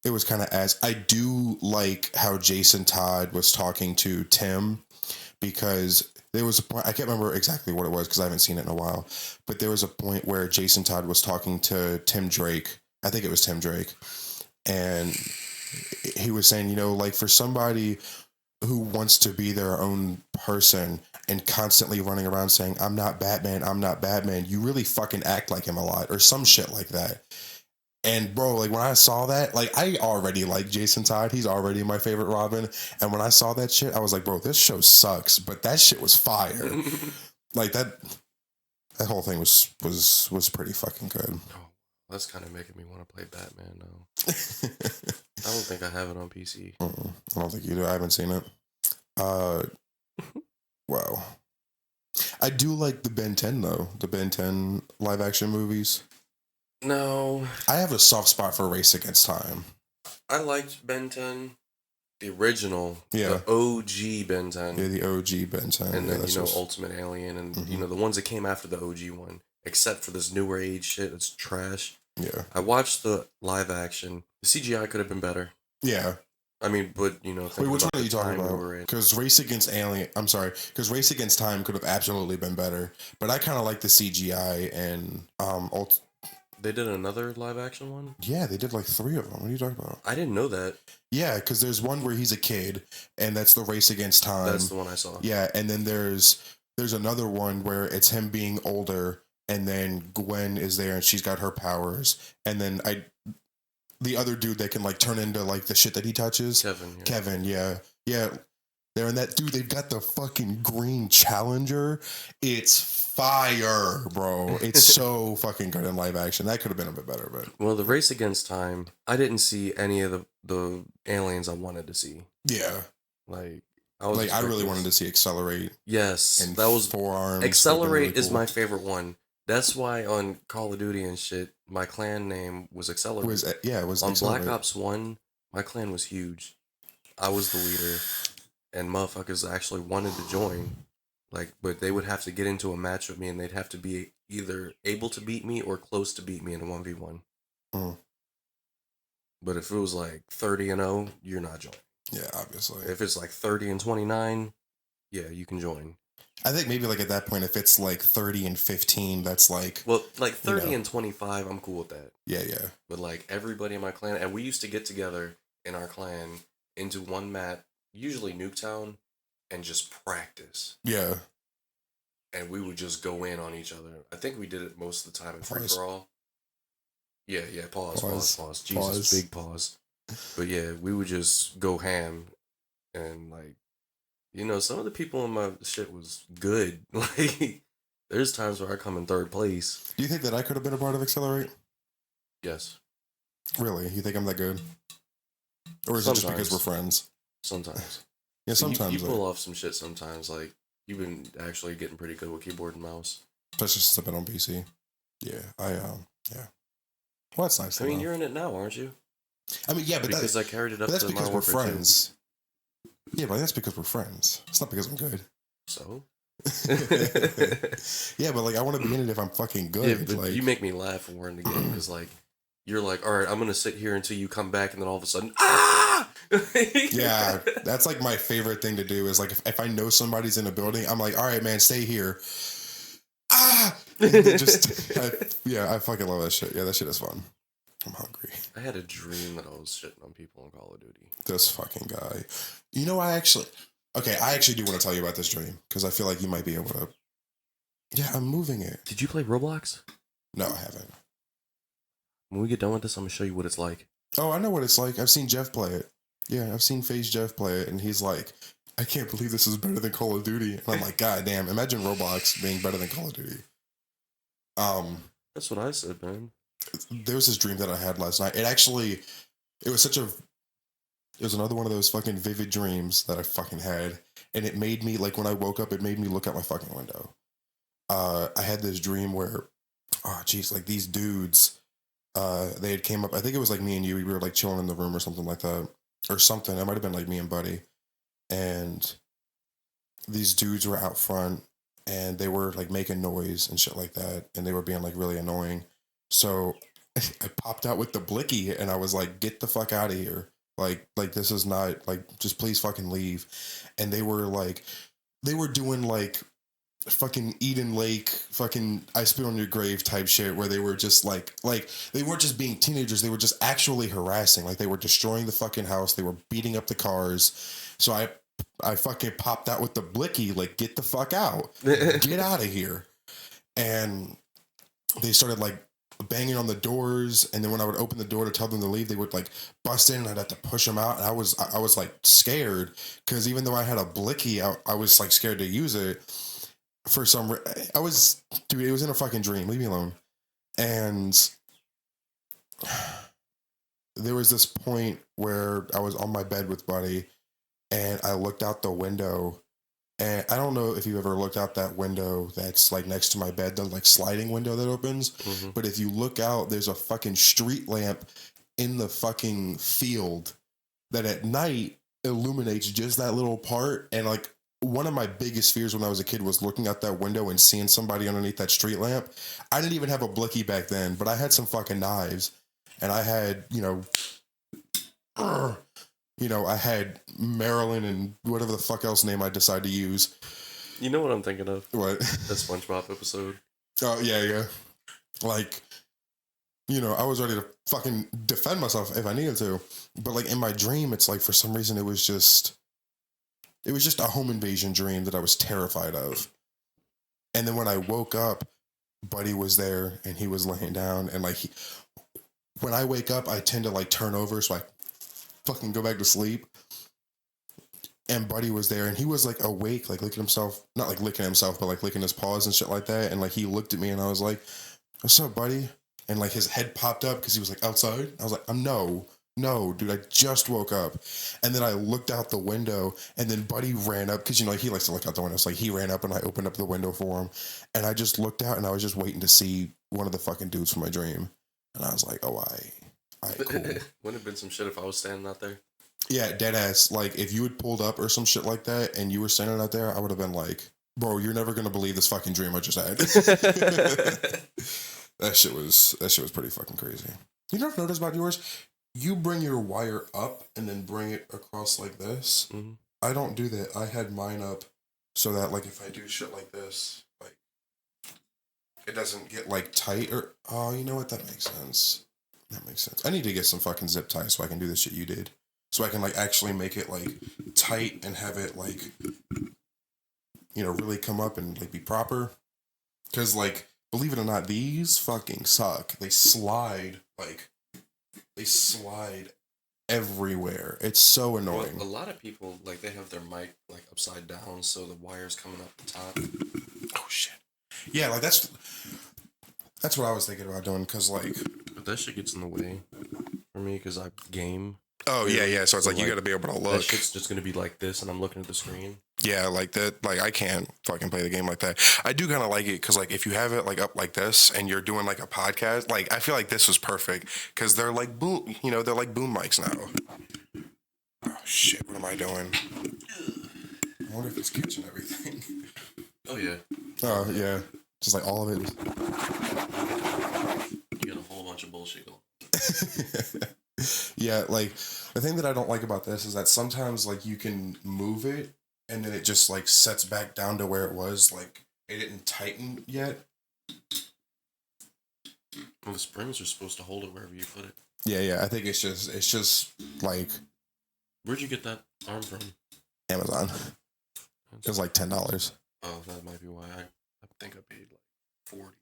it was kind of I do like how Jason Todd was talking to Tim, because there was a point, I can't remember exactly what it was because I haven't seen it in a while, but there was a point where Jason Todd was talking to Tim Drake. I think it was Tim Drake. And he was saying, like for somebody who wants to be their own person and constantly running around saying, I'm not Batman, you really fucking act like him a lot, or some shit like that. And bro, like when I saw that, like I already like Jason Todd. He's already my favorite Robin. And when I saw that shit, I was like, bro, this show sucks, but that shit was fire. Like that whole thing was pretty fucking good. Oh, that's kind of making me want to play Batman now. I don't think I have it on PC. I don't think you do. I haven't seen it. Wow. I do like the Ben 10 though. The Ben 10 live action movies. No. I have a soft spot for Race Against Time. I liked Ben 10. The original. Yeah. The OG Ben 10. Yeah, the OG Ben 10. And yeah, then, Ultimate Alien and, the ones that came after the OG one. Except for this newer age shit that's trash. Yeah. I watched the live action. The CGI could have been better. Yeah. I mean, but, wait, which one are you talking about? Because Race Against Time could have absolutely been better. But I kind of like the CGI and They did another live action one? Yeah, they did like 3 of them. What are you talking about? I didn't know that. Yeah, because there's one where he's a kid, and that's the Race Against Time. That's the one I saw. Yeah, and then there's another one where it's him being older, and then Gwen is there, and she's got her powers, and then the other dude that can like turn into like the shit that he touches. Kevin, yeah. They're in that, dude. They've got the fucking green Challenger. It's fire, bro. It's so fucking good in live action. That could have been a bit better, but well, the Race Against Time, I didn't see any of the aliens I wanted to see. Yeah, like I really wanted to see Accelerate. Yes, and that was Forearms. Accelerate really cool. is my favorite one. That's why on Call of Duty and shit, my clan name was Accelerate. It was on Accelerate. Black Ops 1. My clan was huge. I was the leader, and motherfuckers actually wanted to join. Like, but they would have to get into a match with me, and they'd have to be either able to beat me or close to beat me in a 1v1. Mm. But if it was like 30-0, you're not joining. Yeah, obviously. If it's like 30-29, yeah, you can join. I think maybe like at that point, if it's like 30-15, that's like... Well, like 30-25, I'm cool with that. Yeah, yeah. But like everybody in my clan, and we used to get together in our clan into one map, usually Nuketown, and just practice. Yeah. And we would just go in on each other. I think we did it most of the time in free for all. Yeah, pause. Jesus, big pause. But yeah, we would just go ham, and like, you know, some of the people in my shit was good. Like, there's times where I come in third place. Do you think that I could have been a part of Accelerate? Yes. Really? You think I'm that good? Or is it just because we're friends? Sometimes. Yeah, sometimes. You pull off some shit sometimes. Like, you've been actually getting pretty good with keyboard and mouse. Especially since I've been on PC. Yeah, yeah. Well, that's nice. I mean, you're in it now, aren't you? I mean, yeah, but because I carried it up. But that's to because Modern we're Warfare 2. friends. Yeah, but that's because we're friends. It's not because I'm good. So. Yeah, but like I want to be in it if I'm fucking good. Yeah, but like, you make me laugh when we're in the game because like you're like, all right, I'm gonna sit here until you come back, and then all of a sudden, yeah, that's like my favorite thing to do is like if I know somebody's in a building, I'm like, all right, man, stay here. I fucking love that shit. Yeah, that shit is fun. I'm hungry. I had a dream that I was shitting on people in Call of Duty. This fucking guy. You know, I actually do want to tell you about this dream because I feel like you might be able to. Yeah, I'm moving it. Did you play Roblox? No, I haven't. When we get done with this, I'm gonna show you what it's like. Oh, I know what it's like. I've seen Jeff play it. Yeah, I've seen Phase Jeff play it, and he's like, I can't believe this is better than Call of Duty. And I'm like, God damn, imagine Roblox being better than Call of Duty. That's what I said, man. There was this dream that I had last night. It was another one of those fucking vivid dreams that I fucking had. And it made me, like, when I woke up, it made me look out my fucking window. I had this dream where, like these dudes, they had came up, I think it was like me and you, we were like chilling in the room or something like that. Or something. It might have been like me and Buddy. And these dudes were out front and they were like making noise and shit like that. And they were being like really annoying. So I popped out with the blicky and I was like, get the fuck out of here. Like this is not like, just please fucking leave. And they were doing like fucking Eden Lake, fucking I spit on your grave type shit where they were just like they weren't just being teenagers, they were just actually harassing. Like they were destroying the fucking house, they were beating up the cars. So I fucking popped out with the blicky, like, get the fuck out. Get out of here. And they started like banging on the doors, and then when I would open the door to tell them to leave, they would like bust in and I'd have to push them out. And I was like scared because even though I had a blicky, I was like scared to use it. For some it was in a fucking dream. Leave me alone. And there was this point where I was on my bed with Buddy and I looked out the window, and I don't know if you ever looked out that window that's like next to my bed, the like sliding window that opens. Mm-hmm. But if you look out, there's a fucking street lamp in the fucking field that at night illuminates just that little part. And like, one of my biggest fears when I was a kid was looking out that window and seeing somebody underneath that street lamp. I didn't even have a blicky back then, but I had some fucking knives, and I had, I had Marilyn and whatever the fuck else name I decide to use. You know what I'm thinking of? What? That SpongeBob episode. Oh, yeah. Like, I was ready to fucking defend myself if I needed to. But like in my dream, it's like for some reason it was just a home invasion dream that I was terrified of. And then when I woke up, Buddy was there and he was laying down. And like, when I wake up, I tend to like turn over so I fucking go back to sleep. And Buddy was there and he was like awake, like licking himself, not like licking himself, but like licking his paws and shit like that. And like, he looked at me and I was like, what's up, Buddy? And like his head popped up because he was like outside. I was like, no, dude, I just woke up. And then I looked out the window and then Buddy ran up because, he likes to look out the window. So like he ran up and I opened up the window for him. And I just looked out and I was just waiting to see one of the fucking dudes from my dream. And I was like, oh, all right, cool. Wouldn't have been some shit if I was standing out there. Yeah, dead ass. Like if you had pulled up or some shit like that and you were standing out there, I would have been like, Bro, you're never gonna believe this fucking dream I just had. That shit was pretty fucking crazy. You never noticed about yours? You bring your wire up and then bring it across like this. Mm-hmm. I don't do that. I had mine up so that like if I do shit like this, like it doesn't get like tight or you know what? That makes sense. That makes sense. I need to get some fucking zip ties so I can do the shit you did. So I can like actually make it like tight and have it like, you know, really come up and like be proper. Cause like, believe it or not, these fucking suck. They slide everywhere. It's so annoying. Well, a lot of people like they have their mic like upside down, so the wire's coming up the top. Oh shit. Yeah, like that's what I was thinking about doing. Cause like, But that shit gets in the way for me because I game. oh yeah. So it's like you got to be able to That look. shit's just gonna be like this, and I'm looking at the screen. Yeah, like that. Like I can't fucking play the game like that. I do kind of like it because like if you have it like up like this and you're doing like a podcast, like I feel like this is perfect because they're like boom, you know, they're like boom mics now. Oh shit! What am I doing? I wonder if it's catching everything. Oh yeah. Oh yeah, just like all of it. You got a whole bunch of bullshit going. Yeah, like the thing that I don't like about this is that sometimes like you can move it and then it just like sets back down to where it was, like it didn't tighten yet. Well, the springs are supposed to hold it wherever you put it. Yeah, I think it's just like Where'd you get that arm from? Amazon. It was like $10. Oh, that might be why. I think I paid like 40.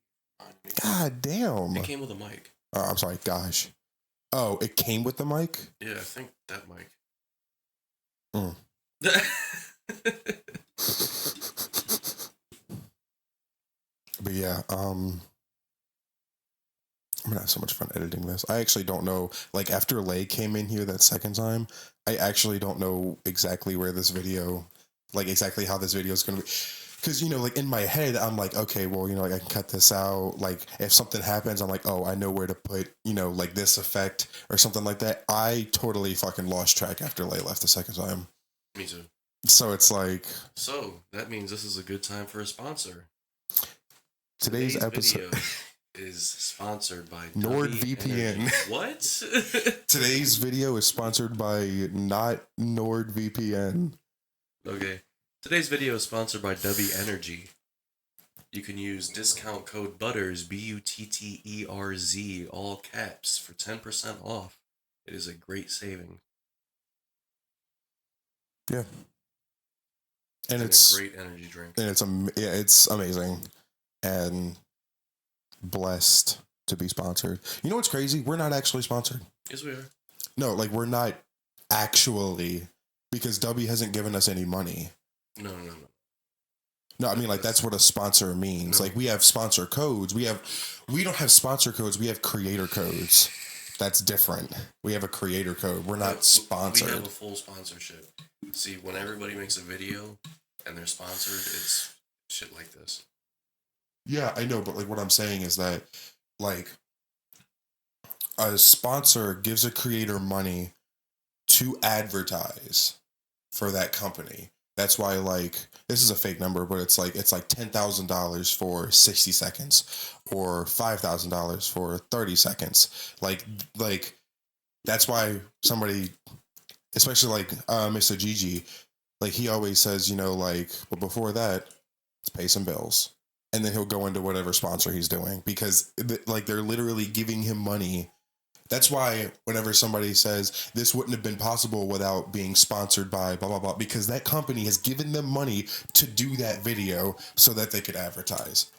God damn. It came with a mic. Oh, I'm sorry, gosh. Oh, it came with the mic? Yeah, I think that mic. Mm. But yeah, I'm gonna have so much fun editing this. I actually don't know, like after Lay came in here that second time, I actually don't know exactly where this video, like exactly how this video is gonna be. Because, you know, like in my head, I'm like, okay, well, you know, like I can cut this out. Like if something happens, I'm like, oh, I know where to put, you know, like this effect or something like that. I totally fucking lost track after Lay left the second time. Me too. So it's like. So that means this is a good time for a sponsor. Today's episode video is sponsored by NordVPN. What? Today's video is sponsored by not NordVPN. Okay. Today's video is sponsored by W Energy. You can use discount code BUTTERS, BUTTERZ, all caps, for 10% off. It is a great saving. Yeah. And it's a great energy drink. And it's amazing. And blessed to be sponsored. You know what's crazy? We're not actually sponsored. Yes, we are. No, like we're not actually, because W hasn't given us any money. No. No, I mean like that's what a sponsor means. No. Like we have sponsor codes. We don't have sponsor codes. We have creator codes. That's different. We have a creator code. We're not sponsored. We have a full sponsorship. See, when everybody makes a video and they're sponsored, it's shit like this. Yeah, I know, but like what I'm saying is that like a sponsor gives a creator money to advertise for that company. That's why like this is a fake number, but it's like $10,000 for 60 seconds or $5,000 for 30 seconds. Like that's why somebody, especially like Mr. Gigi, like he always says, you know, like, but before that, let's pay some bills. And then he'll go into whatever sponsor he's doing because like they're literally giving him money. That's why whenever somebody says this wouldn't have been possible without being sponsored by blah, blah, blah, because that company has given them money to do that video so that they could advertise.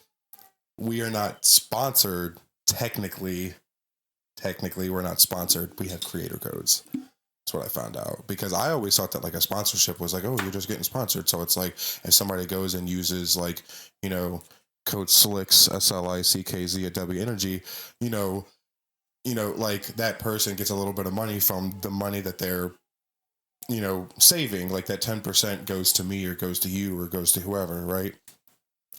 We are not sponsored. Technically, we're not sponsored. We have creator codes. That's what I found out, because I always thought that like a sponsorship was like, oh, you're just getting sponsored. So it's like if somebody goes and uses like, you know, code SLICKZ, SLICKZ at W Energy, you know, like that person gets a little bit of money from the money that they're, you know, saving. Like that 10% goes to me or goes to you or goes to whoever, right?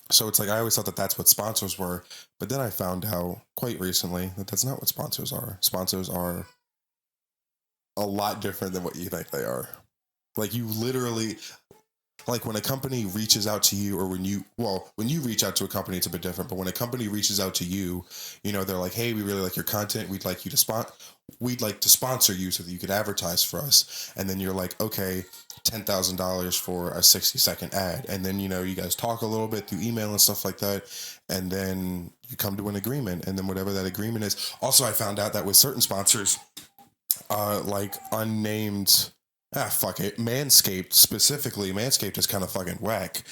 So it's like I always thought that that's what sponsors were, but then I found out quite recently that that's not what sponsors are. Sponsors are a lot different than what you think they are. Like you literally, like when a company reaches out to you, or when you reach out to a company, it's a bit different. But when a company reaches out to you, they're like, hey, we really like your content. We'd like to sponsor you so that you could advertise for us. And then you're like, okay, $10,000 for a 60-second ad. And then, you guys talk a little bit through email and stuff like that. And then you come to an agreement. And then whatever that agreement is. Also, I found out that with certain sponsors, like unnamed, fuck it, Manscaped specifically, Manscaped is kind of fucking whack,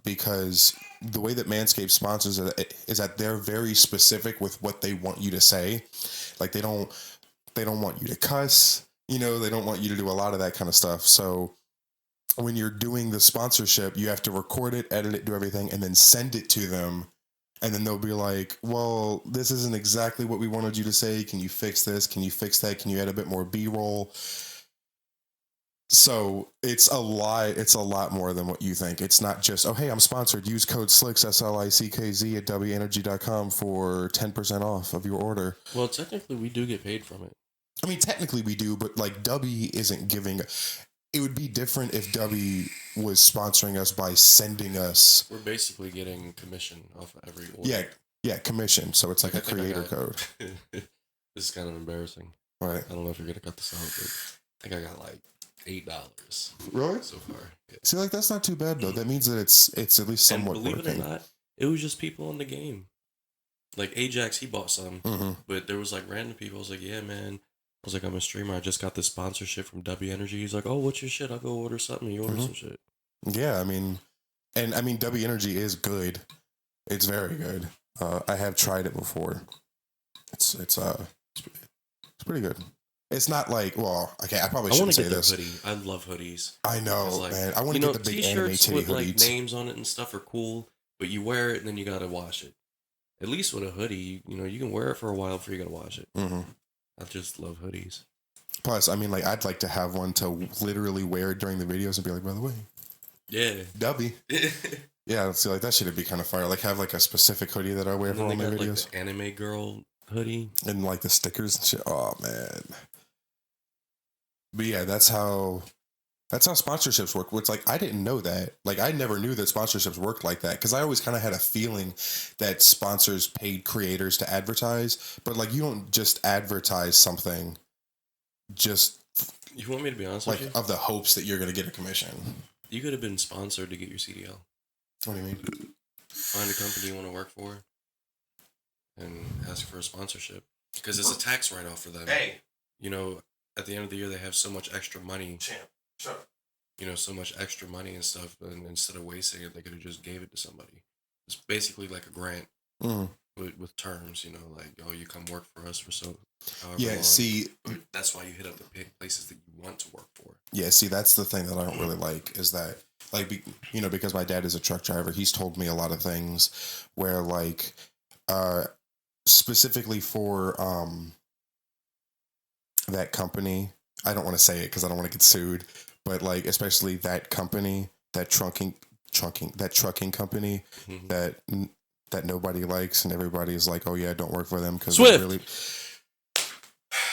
because the way that Manscaped sponsors it is that they're very specific with what they want you to say. Like they don't want you to cuss, they don't want you to do a lot of that kind of stuff. So when you're doing the sponsorship, you have to record it, edit it, do everything, and then send it to them. And then they'll be like, well, this isn't exactly what we wanted you to say. Can you fix this? Can you fix that? Can you add a bit more B-roll? So it's a lot more than what you think. It's not just, oh, hey, I'm sponsored. Use code SLICKZ, SLICKZ at WEnergy.com for 10% off of your order. Well, technically, we do get paid from it. I mean, technically we do, but like W isn't giving. It would be different if W was sponsoring us by sending us. We're basically getting commission off of every order. Yeah, commission. So it's like a creator code. This is kind of embarrassing. Right. I don't know if you're gonna cut this out, but I think I got like $8. Really? So far. Yeah. See, like that's not too bad though. That means that it's at least somewhat and believe working. it or not, it was just people in the game. Like Ajax, he bought some, but there was like random people. I was like, yeah, man. I was like, I'm a streamer. I just got this sponsorship from W Energy. He's like, oh, what's your shit? I'll go order something. You order some shit. Yeah, I mean, W Energy is good. It's very good. I have tried it before. It's pretty good. It's not like, well, okay, I probably shouldn't say this. Hoodie. I love hoodies. I know, like, man. I want to get the big anime titty with hoodies. Like names on it and stuff are cool, but you wear it and then you gotta wash it. At least with a hoodie, you can wear it for a while before you gotta wash it. I just love hoodies. Plus, I mean, like, I'd like to have one to literally wear it during the videos and be like, by the way, yeah, W. Yeah, see, like that shit would be kind of fire. Like, have like a specific hoodie that I wear for all my videos. Like, the anime girl hoodie and like the stickers and shit. Oh man. But yeah, that's how sponsorships work. It's like I didn't know that. Like I never knew that sponsorships worked like that because I always kind of had a feeling that sponsors paid creators to advertise, but like you don't just advertise something just. You want me to be honest like with you? Of the hopes that you're going to get a commission. You could have been sponsored to get your CDL. What do you mean? Find a company you want to work for and ask for a sponsorship because it's a tax write-off for them. Hey, at the end of the year they have so much extra money. Champ, shut up. So much extra money and stuff, and instead of wasting it, they could have just gave it to somebody. It's basically like a grant with terms, like, oh, you come work for us for so. Yeah, long. see, that's why you hit up the places that you want to work for. Yeah, see, that's the thing that I don't really like is that, like, because my dad is a truck driver, he's told me a lot of things where, like, specifically for that company, I don't want to say it because I don't want to get sued, but like especially that company, that trucking company that nobody likes and everybody's like, oh yeah, don't work for them because Swift. Really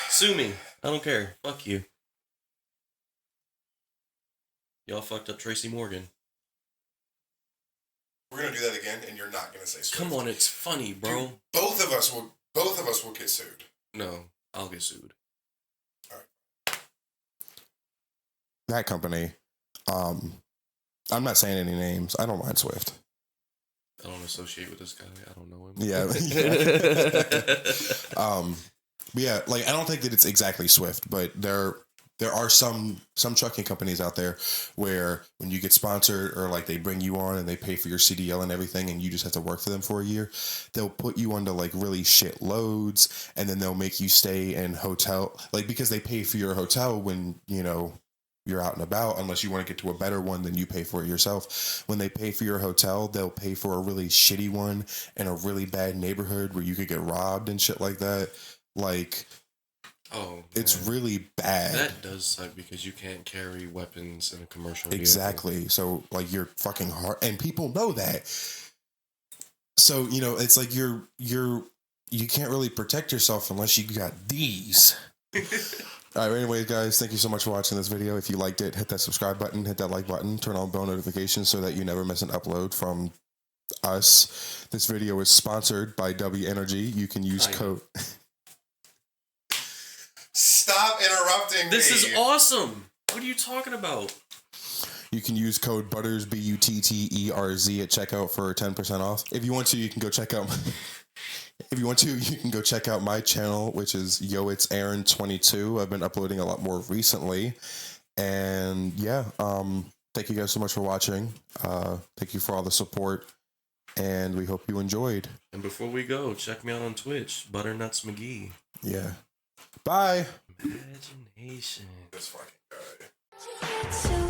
sue me. I don't care. Fuck you. Y'all fucked up Tracy Morgan. We're gonna do that again, and you're not gonna say Swift. Come on, it's funny, bro. Dude, both of us will get sued. No, I'll get sued. That company, I'm not saying any names. I don't mind Swift. I don't associate with this guy. I don't know him. Yeah. But yeah, like I don't think that it's exactly Swift, but there are some trucking companies out there where when you get sponsored or like they bring you on and they pay for your CDL and everything and you just have to work for them for a year, they'll put you onto like really shit loads and then they'll make you stay in hotel, like because they pay for your hotel when, you're out and about, unless you want to get to a better one, then you pay for it yourself. When they pay for your hotel, they'll pay for a really shitty one in a really bad neighborhood where you could get robbed and shit like that. Like, oh, it's really bad. That does suck because you can't carry weapons in a commercial vehicle. Exactly. So, like, you're fucking hard, and people know that. So, it's like you can't really protect yourself unless you got these. All right, anyways, guys, thank you so much for watching this video. If you liked it, hit that subscribe button, hit that like button, turn on bell notifications so that you never miss an upload from us. This video is sponsored by W Energy. You can use code. Stop interrupting This is awesome. What are you talking about? You can use code BUTTERS BUTTERZ at checkout for 10% off. If you want to, you can go check out. If you want to, you can go check out my channel, which is Yo It's Aaron 22. I've been uploading a lot more recently, and yeah, thank you guys so much for watching. Thank you for all the support, and we hope you enjoyed. And before we go, check me out on Twitch, butternutzmcgee. Yeah. Bye. Imagination. This fucking guy.